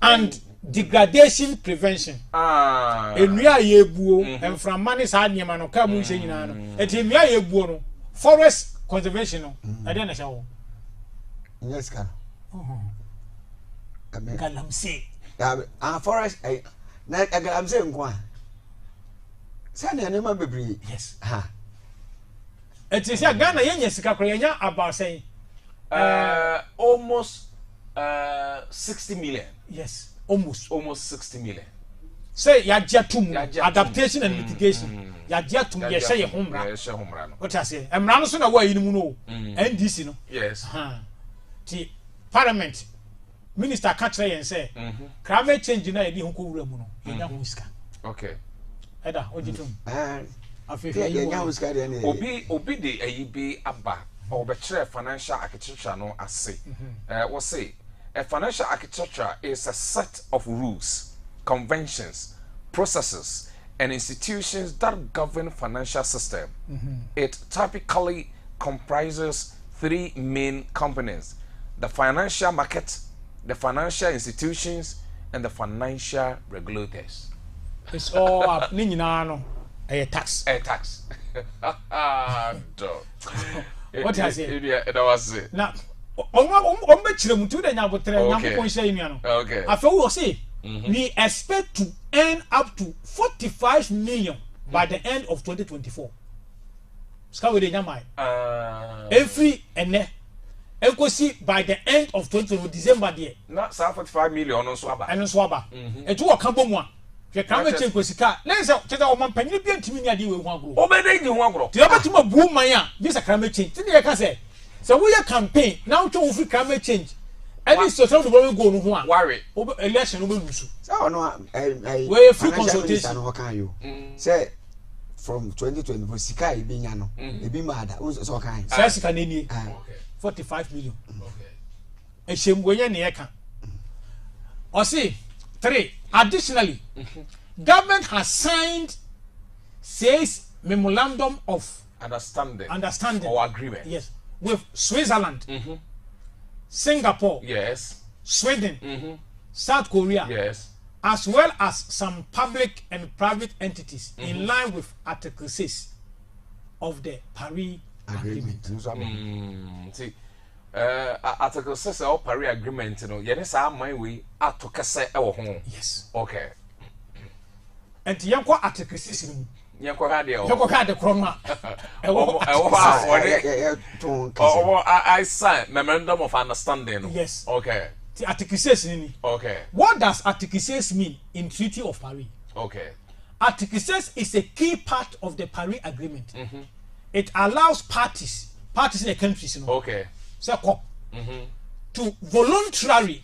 and degradation prevention. Enua yebuo enfram mane sa nyema no ka mu nse nyina no. Eti enua yebuo no forest conservation no. E dey na sha wo. Yes kan. Galamsey. Forest na galamsey nko. Sani anema bebre. Yes. It is a Ghana yenya sika kro yenya about saying almost 60 million. Yes, almost 60 million. Say yajetum adaptation and mitigation. Yajetum ye say homra. Ye say homra no. What I say? Emra no so na wa yinu no. NDC no. Yes. Ti parliament minister ka kire yen say climate change na e di honko wura mu no. Yenya ho sika. Okay. Eda ojitum. Obi de ayibi aba or be financial architecture no ase. What say a financial architecture is a set of rules, conventions, processes and institutions that govern financial system. It typically comprises 3 main components: the financial market, the financial institutions and the financial regulators. It's all up. No, a tax. A tax. What has it? That was it. Now, okay. I feel we say we expect to earn up to 45 million by the end of 2024. Every Enkosi by the end of 2020 December there. Na 45 million no so aba. Eno so aba. Etu wo kan bomu a. Hwe climate change ko sika. Na say tete wo man panyin bi antimi ni ade we hu agro. Obede gi hu agro. Ti obatimo bu man a, bi say climate change. Ti dey ka say so we campaign now to wo free climate change. Any social development go no ho a. Worry. Election no be lusu. So no we free consultation no kan yo. Say from 2024 sika e bi nya no. E bi mada. So kan. Say sika na ni. 45 million. Okay. Eshemwenye ne yeka. Osi 3. Additionally, government has signed 6 memorandum of understanding or agreement. Yes, with Switzerland, Singapore, yes, Sweden, South Korea, yes, as well as some public and private entities in line with Article 6 of the Paris Agreement. See, Article 6 of Paris Agreement, you know, yenisa my way at to kase ewo ho. Yes. Okay. And yanko Article 6 yanko ha de o. Yanko ha de kroma. I signed memorandum of understanding. Yes. Okay. The Article 6 ni. Okay. What does Article 6 mean in Treaty of Paris? Okay. Article 6 is a key part of the Paris Agreement. It allows parties in the countries, you know. Okay. To voluntarily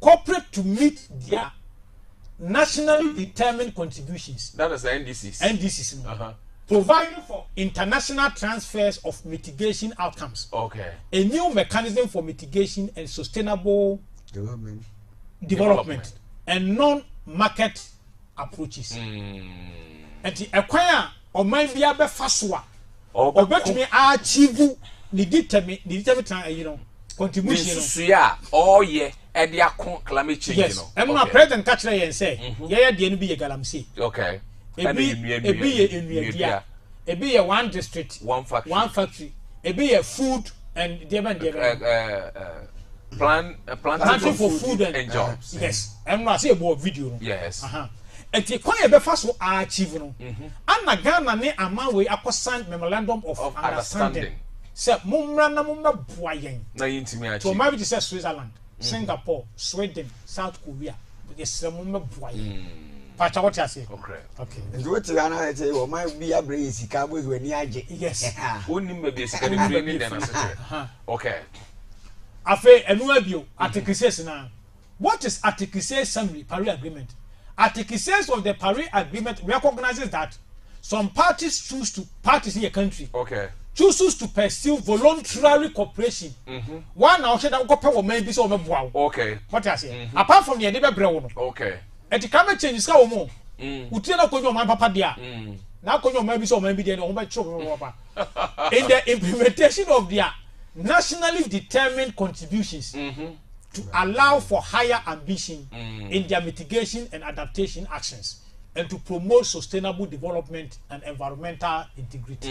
cooperate to meet their nationally determined contributions. That is the NDCs. NDCs, you know, providing for international transfers of mitigation outcomes. Okay. A new mechanism for mitigation and sustainable development and non-market approaches. And the acquire or might be a befaswa or bet me achieve the determine you know contribution. Yeah, oh yeah, and they are climate change. Yes, and my president catch that and say, yeah, the NB galamsi. Okay. A be a one district, one factory, a be a food and planting for food and jobs. Yes, and I say about video. Yes. And the choir before achieve no. And Ghana ne amawe akosant memorandum of understanding. Say mumra na mumra buayen. Na yintimi achi. So maybe say Switzerland, Singapore, Sweden, South Korea. Yes, mumra buayen. Pacha what you say? Okay. And what you are say o might be a brace cabo when you aje. Yes. Oni maybe say ni den na. Okay. Afa enu abio Article 6 na. What is Article 6 summary Paris Agreement? Article 6 of the Paris Agreement recognizes that some parties in a country chooses to pursue voluntary cooperation. One now said that go maybe so okay. What I say? Apart from the neighbor brown. Okay. And the climate change is how more. Utena ko my papa dia. Now ko maybe so maybe there no in the implementation of their nationally determined contributions. To allow for higher ambition in their mitigation and adaptation actions and to promote sustainable development and environmental integrity.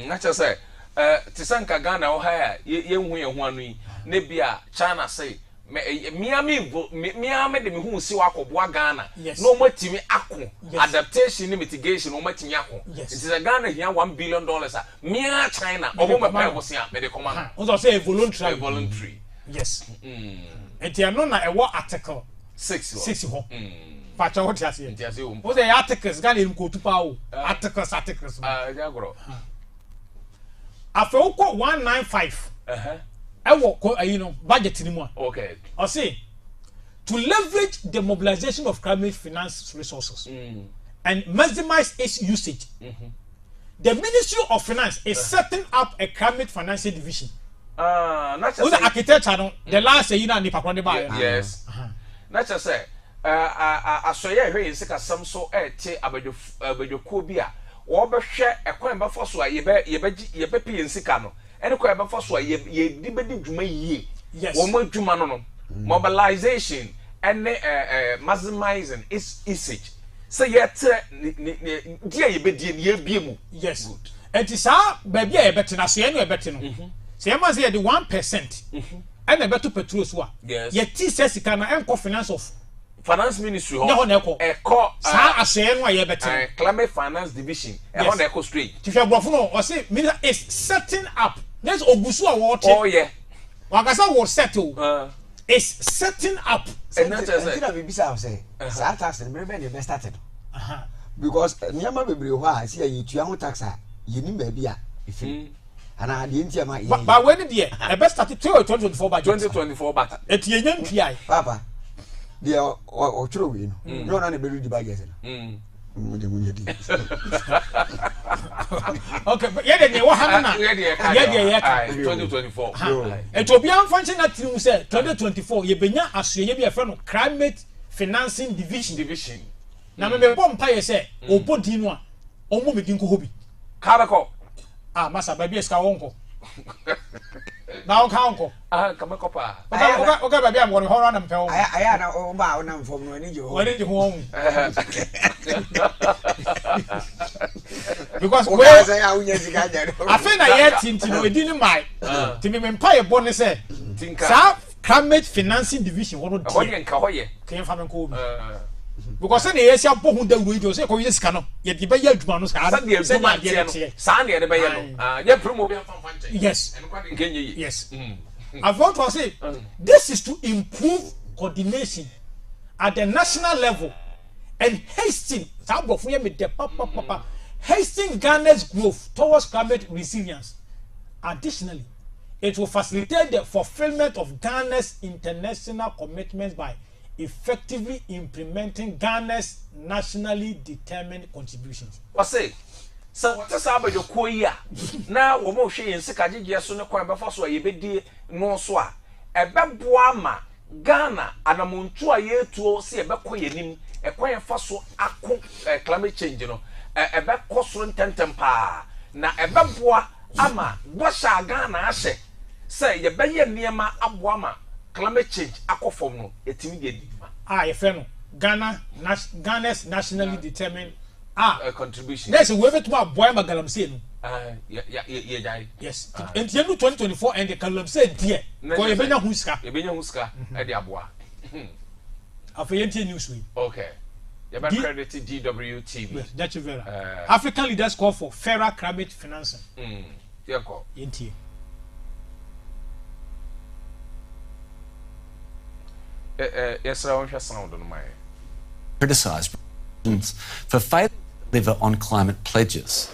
Nature say, Tisanka Ghana Ohio, ye anu yi, ne bia China say, Miami de me who see wako Ghana. No more timi ako adaptation and mitigation no more timi ako. It is a Ghana here $1 billion. Mia China, Obama Pagosia, me de command. Also say voluntary. Yes. And they are not a war article 6 ho. Pacha what you say? What the articles Ghana in go to power articles. Jagoro. After 195. I work you know budget anymore. Okay. I say to leverage the mobilization of climate finance resources and maximize its usage. The Ministry of Finance is setting up a climate financing division. The architecture no the last year na nipa kwande ba. Yes. Na cha say asoye hwe nsika sam so ete abadwoko bi a wo behwe ekwan ba foso a ye be pie nsika no ene kwa ba foso a ye di bedi dwuma yie. Wo ma dwuma no mobilization and maximizing its usage. So yet dia ye be die ye biemu. Yes. Good. And is ba bia ye betena so ye no ye beteno. Say you must say the 1% and the better petrol so. Yes. Yet T says you can finance ministry echo climate finance division echo straight. If you are or say minister is setting up There's Ogusu water. Oh yeah. Wakasa will settle. It's setting up. And that's what we say. Tax and revenue best started. Because Niama Bibriwa, I see a Yutuamu taxa, you need maybe if you. And I didn't hear my. But when did you? I best started 2024 by 2024 but at Yen PI. Papa, they are or true. No, not a very device. Okay, but yeah, what happened? Yeah, 2024. It will be unfunctional to say 2024. You be not as you be a friend of climate financing division. Now, me bomb pie say, O Bodinwa, O Mumikin Kobi. Kabako. Ah, Massa, baby, is Kaonko. Now, Kaonko. Kamakopa. Okay, baby, I'm going to hold on and tell. I had a old bow now from when you went home. Because I think I had to it didn't mind. To be empire bonus, climate financing division. What would came from a cool. Because any years you put the windows, you can scan up. Yet the Bayer Manus are Sandy the Bayer. Yes, yes. I want to say this is to improve coordination at the national level and hasten Ghana's growth towards climate resilience. Additionally, it will facilitate the fulfillment of Ghana's international commitments by effectively implementing Ghana's nationally determined contributions. What's it? So what is about your queer? Now, we will share in Sikaji, yes, no crime before so you be no swa. A babuama, Ghana, and a muntua year to see a baquayanim, a quiet fossil climate change, you know, a back costrun tentempa. Now a babua ama, washa Ghana, say, you bay near my abuama. Climate change akofom it immediately. A friend Ghana's nationally determined contribution. There's a way to my boy Magalamse. Yes. And 2024 and the Galamse dear. For Ebena Huska at the Abua. Of a news week. Okay. You better credit GWTV. That's very African leaders call for fairer climate financing. Yeah, call. Yes, I want to sound on my criticised for failing to deliver on climate pledges.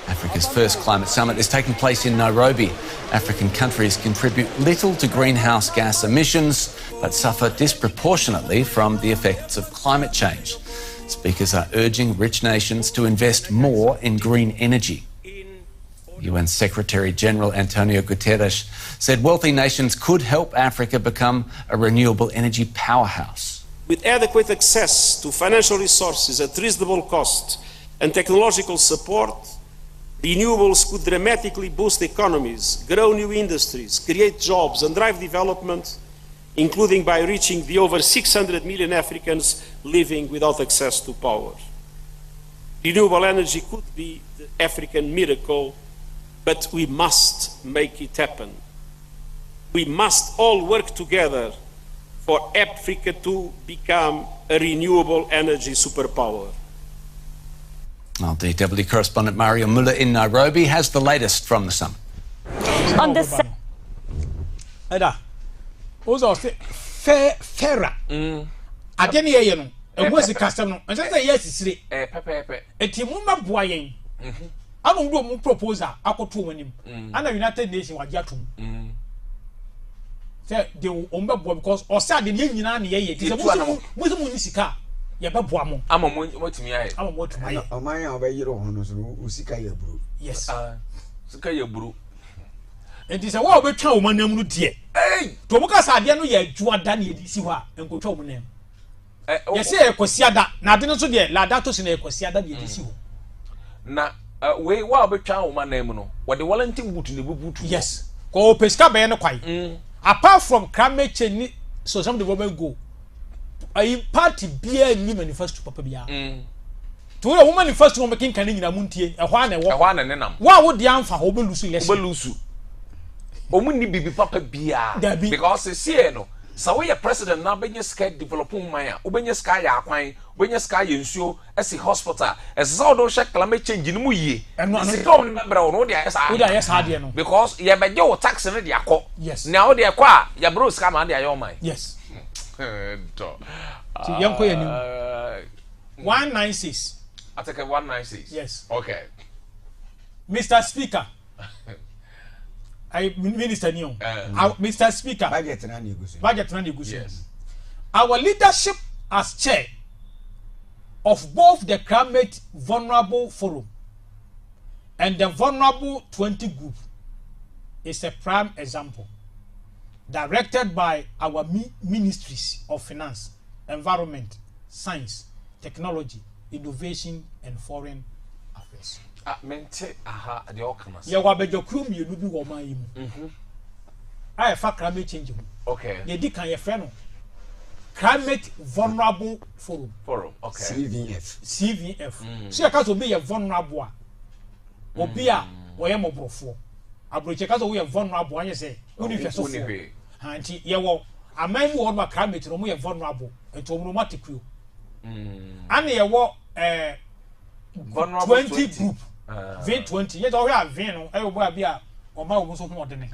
Africa's first climate summit is taking place in Nairobi. African countries contribute little to greenhouse gas emissions but suffer disproportionately from the effects of climate change. Speakers are urging rich nations to invest more in green energy. UN Secretary-General Antonio Guterres said wealthy nations could help Africa become a renewable energy powerhouse. With adequate access to financial resources at reasonable cost and technological support, renewables could dramatically boost economies, grow new industries, create jobs and drive development, including by reaching the over 600 million Africans living without access to power. Renewable energy could be the African miracle, but we must make it happen. We must all work together for Africa to become a renewable energy superpower. Well, DW correspondent Mario Muller in Nairobi has the latest from the summit. On this Ada, also fairer. I didn't hear you. And what's the custom? And say yes, it's a timuma boying. I don't do a proposal. I could to him. And the United Nations were yatum. Say the umber boy because or sad the union and ye. It is a Musika. Yababuamo. I'm a what me. I'm a what my obey your own Usika Yabru. Yes, Sika Yabru. It is a war with chow man named dear. Hey, Tomokas I didn't know ye, Juadani, Siwa, and go to name. Yes, a Cosiada, now didn't so dear, Ladatos in a Cosiada, Yesiu. Now, we were with chow man name, what the Wellington wood in the boot. Yes, go Pesca Bayana quite. Apart from climate change, so some of the women go. A party beer ni manifesto papa bia. To a woman first one making can in a muntie, a Hwan and Nenam. Why would the Amfa Obelusu? Obelusu. Omuni bibi papa bia. Because it's here no. So we are president now benye sky developing maya, ubenye sky ya kwan, ubenye sky yensuo, esi hospital, esi sa odo share climate change ni mu yie. Esi tom ni bra ono dia esa. Oda yes hard no. Because ye beje o tax ni dia kọ. Yes. Na o dia kọ a, ya bro sika ma dia yo man. Yes. To. Ti yanko yanim. 196. I take a 196. Yes. Okay. Mr. Speaker. Minister Nyon. Mr. Speaker. Budget na negotiation. Budget na negotiation. Yes. Our leadership as chair of both the Climate Vulnerable Forum and the Vulnerable 20 Group is a prime example. Directed by our ministries of finance, environment, science, technology, innovation, and foreign affairs. Mente aha the okamas. Ya wabejo krum ye nubi wo man yi mu. I fa climate change mu. Okay. Ye di kan ye fe no. Climate Vulnerable Forum. Okay. CVF. So ya ka so be ye vulnerable a. Obi a wo ye mobrofo. Abroche ka so we ye vulnerable anye say, woni hwe so fo. Ha nti ye wo aman mu wo ma climate no mu ye vulnerable. Ento mu no matikuo. Ane ye wo vulnerable 20 group. V20 yet already have vino everybody be a or my almost more than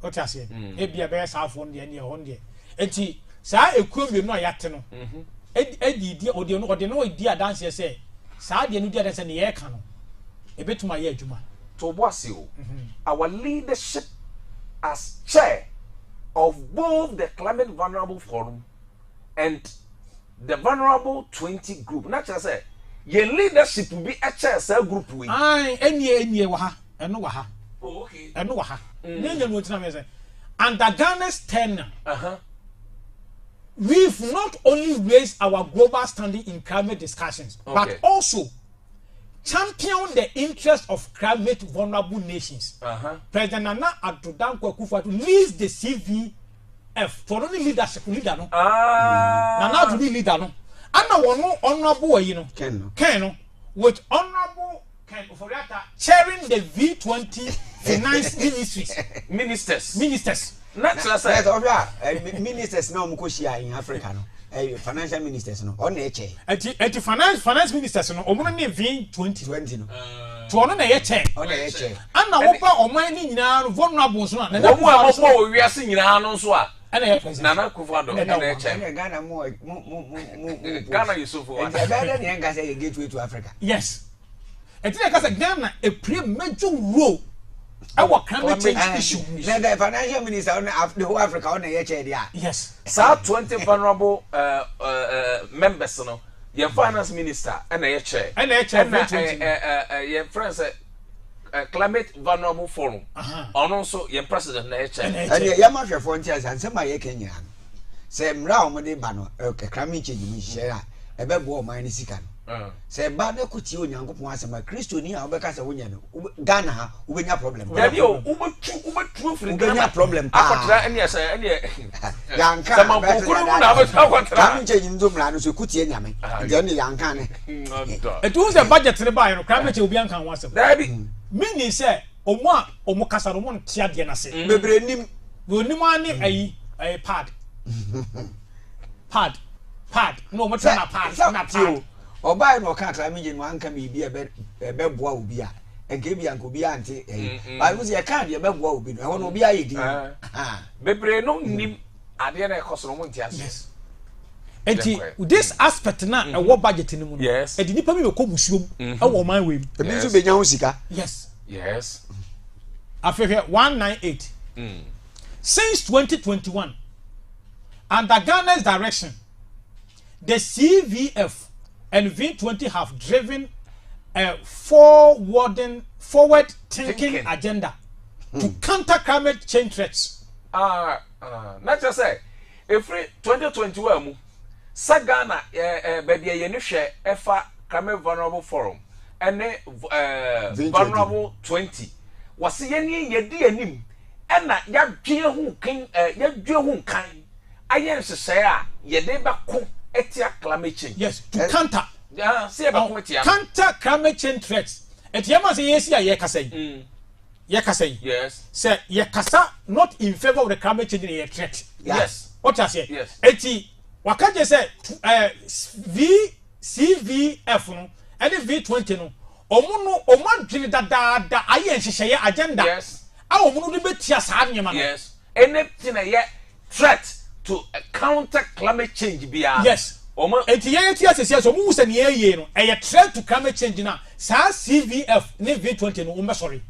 what I say e be a bear half on the near on there enti sa ekum no ayate no edi or the no idea dance say sa de no dia dance na ye ka no e betuma ye adwuma to boasio our leadership as chair of both the Climate Vulnerable Forum and the Vulnerable 20 Group not just say your leadership will be a chair cell group we. Any waha, and no waha. Okay. And no waha. Under Ghana's tenure, we've not only raised our global standing in climate discussions, but also championed the interest of climate vulnerable nations. President Nana Addo Akufo-Addo leads the CVF for only leadership leader no. Nana Addo leader no. Anna one honorable, you know, Ken, with honorable Ken Oforiatta chairing the V20 finance ministers. Not just ministers no mukoshia in Africa no. Financial ministers no on eche. Eti finance ministers no omo na V20 no. To ono na ye chair. On eche. Anna wo pa oman ni nyina no vulnerable so na. Wo mu ampo wi ase nyina no so a. Nana Akufo-Addo Ghana more Ghana Yusufu better than Ghana say gateway to Africa. Yes. And then I Ghana a play major role. Our climate change issue. Then the financial minister on the whole Africa on the chair there. Yes. Sir 20 vulnerable members no. Your finance minister and a chair. And a chair. Your friends Climate Vulnerable Forum. And also your president na chair. And your mafia frontiers and some my Kenya. Say mra mo de ba no climate change mi share e be bo man ni sika no. Say ba na kuti onyankopon asema Kristo ni a obeka se wonya no Ghana ha ubenya problem. Dabi o ubetu free Ghana problem. Akotra ene ese ene yanka. Sama bokuru mu na akotra. Climate change ndo mra no so kuti enyame. De ne yanka ne. It was a budget ne ba no climate change obi anka ho asem. Dabi meaning say omo kasa no mo ntia de na se. Bebre nim. We nim ani ayi pad no mo tana pad na pad obai no ka climate change no anka bibi ebe boa obi a enke bi anka obi ante ba wo se ka de ebe boa obi no e ho no obi aye di bebre no nim ade na ekoso no mo ntia se. Yes. Enti this aspect na e wo budget ni mu no e di nipa mi be ko musuom e wo man we ebi nso benya ho sika. Yes. Afefe 198 since 2021 under Ghana's direction the CVF and V20 have driven a forward thinking agenda to counter climate change threats. Not just say every 2021 mu Sagana baby ye no hwe efa Climate Vulnerable Forum and Vulnerable 20 was ye ni ye di anim ena ya dwe hu kan ayen hye a ye de ba ko etia climate change. Yes, to counter. Yeah, see ba ko etia. Counter climate change threats. Etia ma say yes ya ye kasa yi. Yekasa. Yes. Say Yekasa not in favor of the climate change in a threat. Yes. What I say? Yes. Eti wakaje say CVF no and V20 no. Omo dwene da aye nhyehyeye agenda. Yes. A omo no de betia saa nyema no. Yes. Anything a threat to counter climate change bia. Yes. Eti ye tia sese so mu se ne ye no e threat to climate change na saa CVF ne V20 no umbe sorry.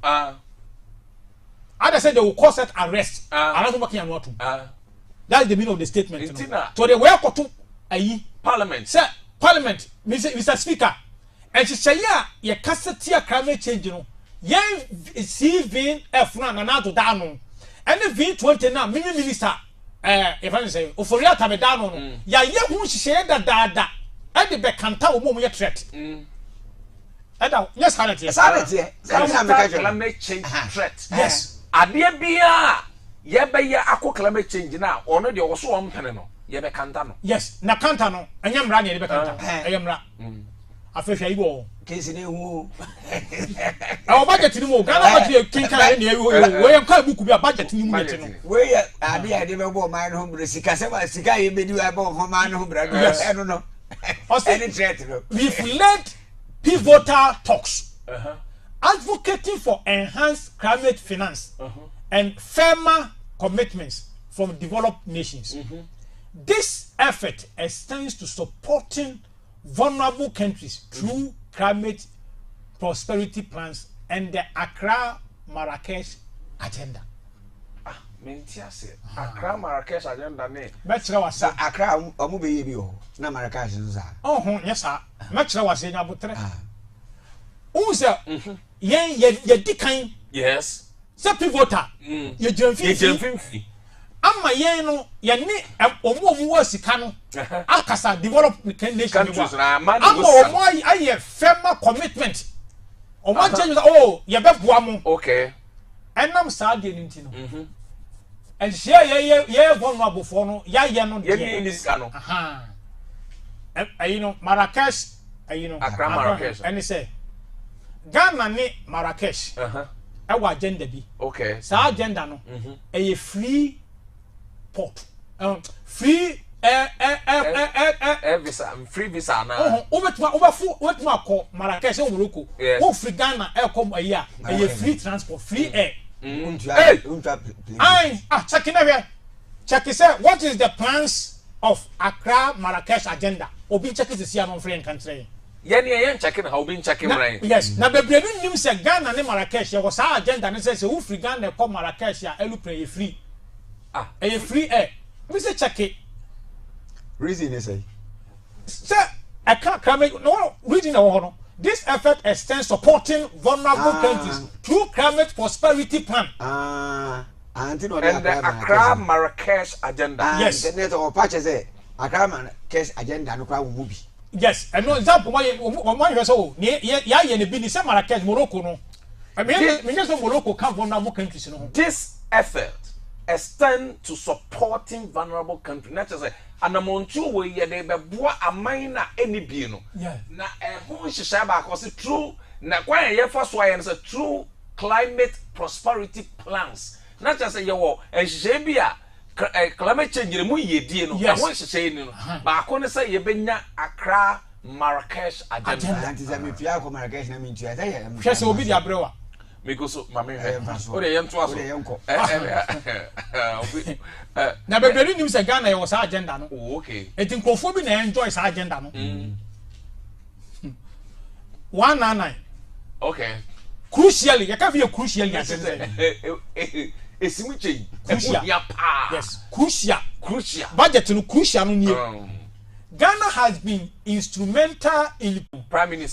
Other said they will cause it arrest. I don't know what can you That's the meaning of the statement. So they were to ayi Parliament. Sir, Parliament, Mr. Speaker. And she say ye cassette climate change no. Ye CVF na to down no. And the V20 na minister if I say oforia tabe down no. Ya ye hu hye da. And the bekanta wo mo ye threat. Yes, Hanati. Climate change threat. Yes. Adeɛ bia ye be ye akɔ climate change na ono de wo so ompene no ye be kanta no. Yes, na kanta no enyamra na ye be kanta. Enyamra. Afehwa ibo. Case ne hu. Our budget ni mo Ghana budget kinka na ye we yam ka buku bia budget ni mu net no. We ya ade be bo man ho bro sika se ba sika ye be di we bo ho man ho bra no no. Any threat no. We've led pivotal talks. Advocating for enhanced climate finance and firmer commitments from developed nations. This effort extends to supporting vulnerable countries through climate prosperity plans and the Accra Marrakesh agenda. Accra Marrakesh agenda ne. Metro was Accra omo be ye bi o na Marrakesh so sa. Yes sir. Metro was nya botre. Unsa ye dikan. Yes. Se pivotal. Ye jemfi. Ama yen no ye ne omo wa sika no. Akasa develop nation countries na ama omo aye firmer commitment. Omo change ye be boa mo. Okay. Enam sa de nti no. And share ye vulnerable for no ya ye no de. Ye ni sika no. You know Marrakesh, you know Accra Marrakesh. And he say Ghana ne Marrakesh. Our agenda bi. Okay. Sa agenda no. A free port. Free visa, free visa na. Obetuma ko Marrakesh o Morocco. Wo free Ghana come a year. A free transport, free air. Hey, check in here. Check it say what is the plans of Accra Marrakesh agenda? Obi check it see am friend country. Yen checking how been checking right. Yes. Na bebre nim say Ghana ne Marrakesh ye was agenda ne say who free Ghana come Marrakesh ya elu play free. A free air. We say check it. Reason is say. Sir, I can't come no reading no. This effort extends supporting vulnerable countries through climate prosperity plan. And the Accra Marrakesh agenda. Yes. The net of patches say Accra Marrakesh agenda no kwa movie. Yes, and no example why you so ya ye ne bi ni say Marrakesh Morocco no. I mean just Morocco come vulnerable countries no. This effort extend to supporting vulnerable countries. Not just say anamontu we ye de beboa aman na eni bi no. Na ho hihya ba ko se true na kwan ye fa so aye no say true climate prosperity plans. Not just say ye wo hihya bi a climate change mu yedie no. Ho hihya ni no. Ba ko ne say ye benya Accra Marrakesh agenda. That is a me fia ko Marrakesh na me ntua say ye. Hwe se obi di abrewa. Because mama o de yem to aso na bebre nim say Ghana was agenda no. Okay. Eti nkrofo bi na enjoy sa agenda no. 199. Okay. Crucially, you can be crucially agenda. Esimu change. Crucial. Yes, crucial. Budget no crucial no. Um, Ghana has been instrumental in Prime Minister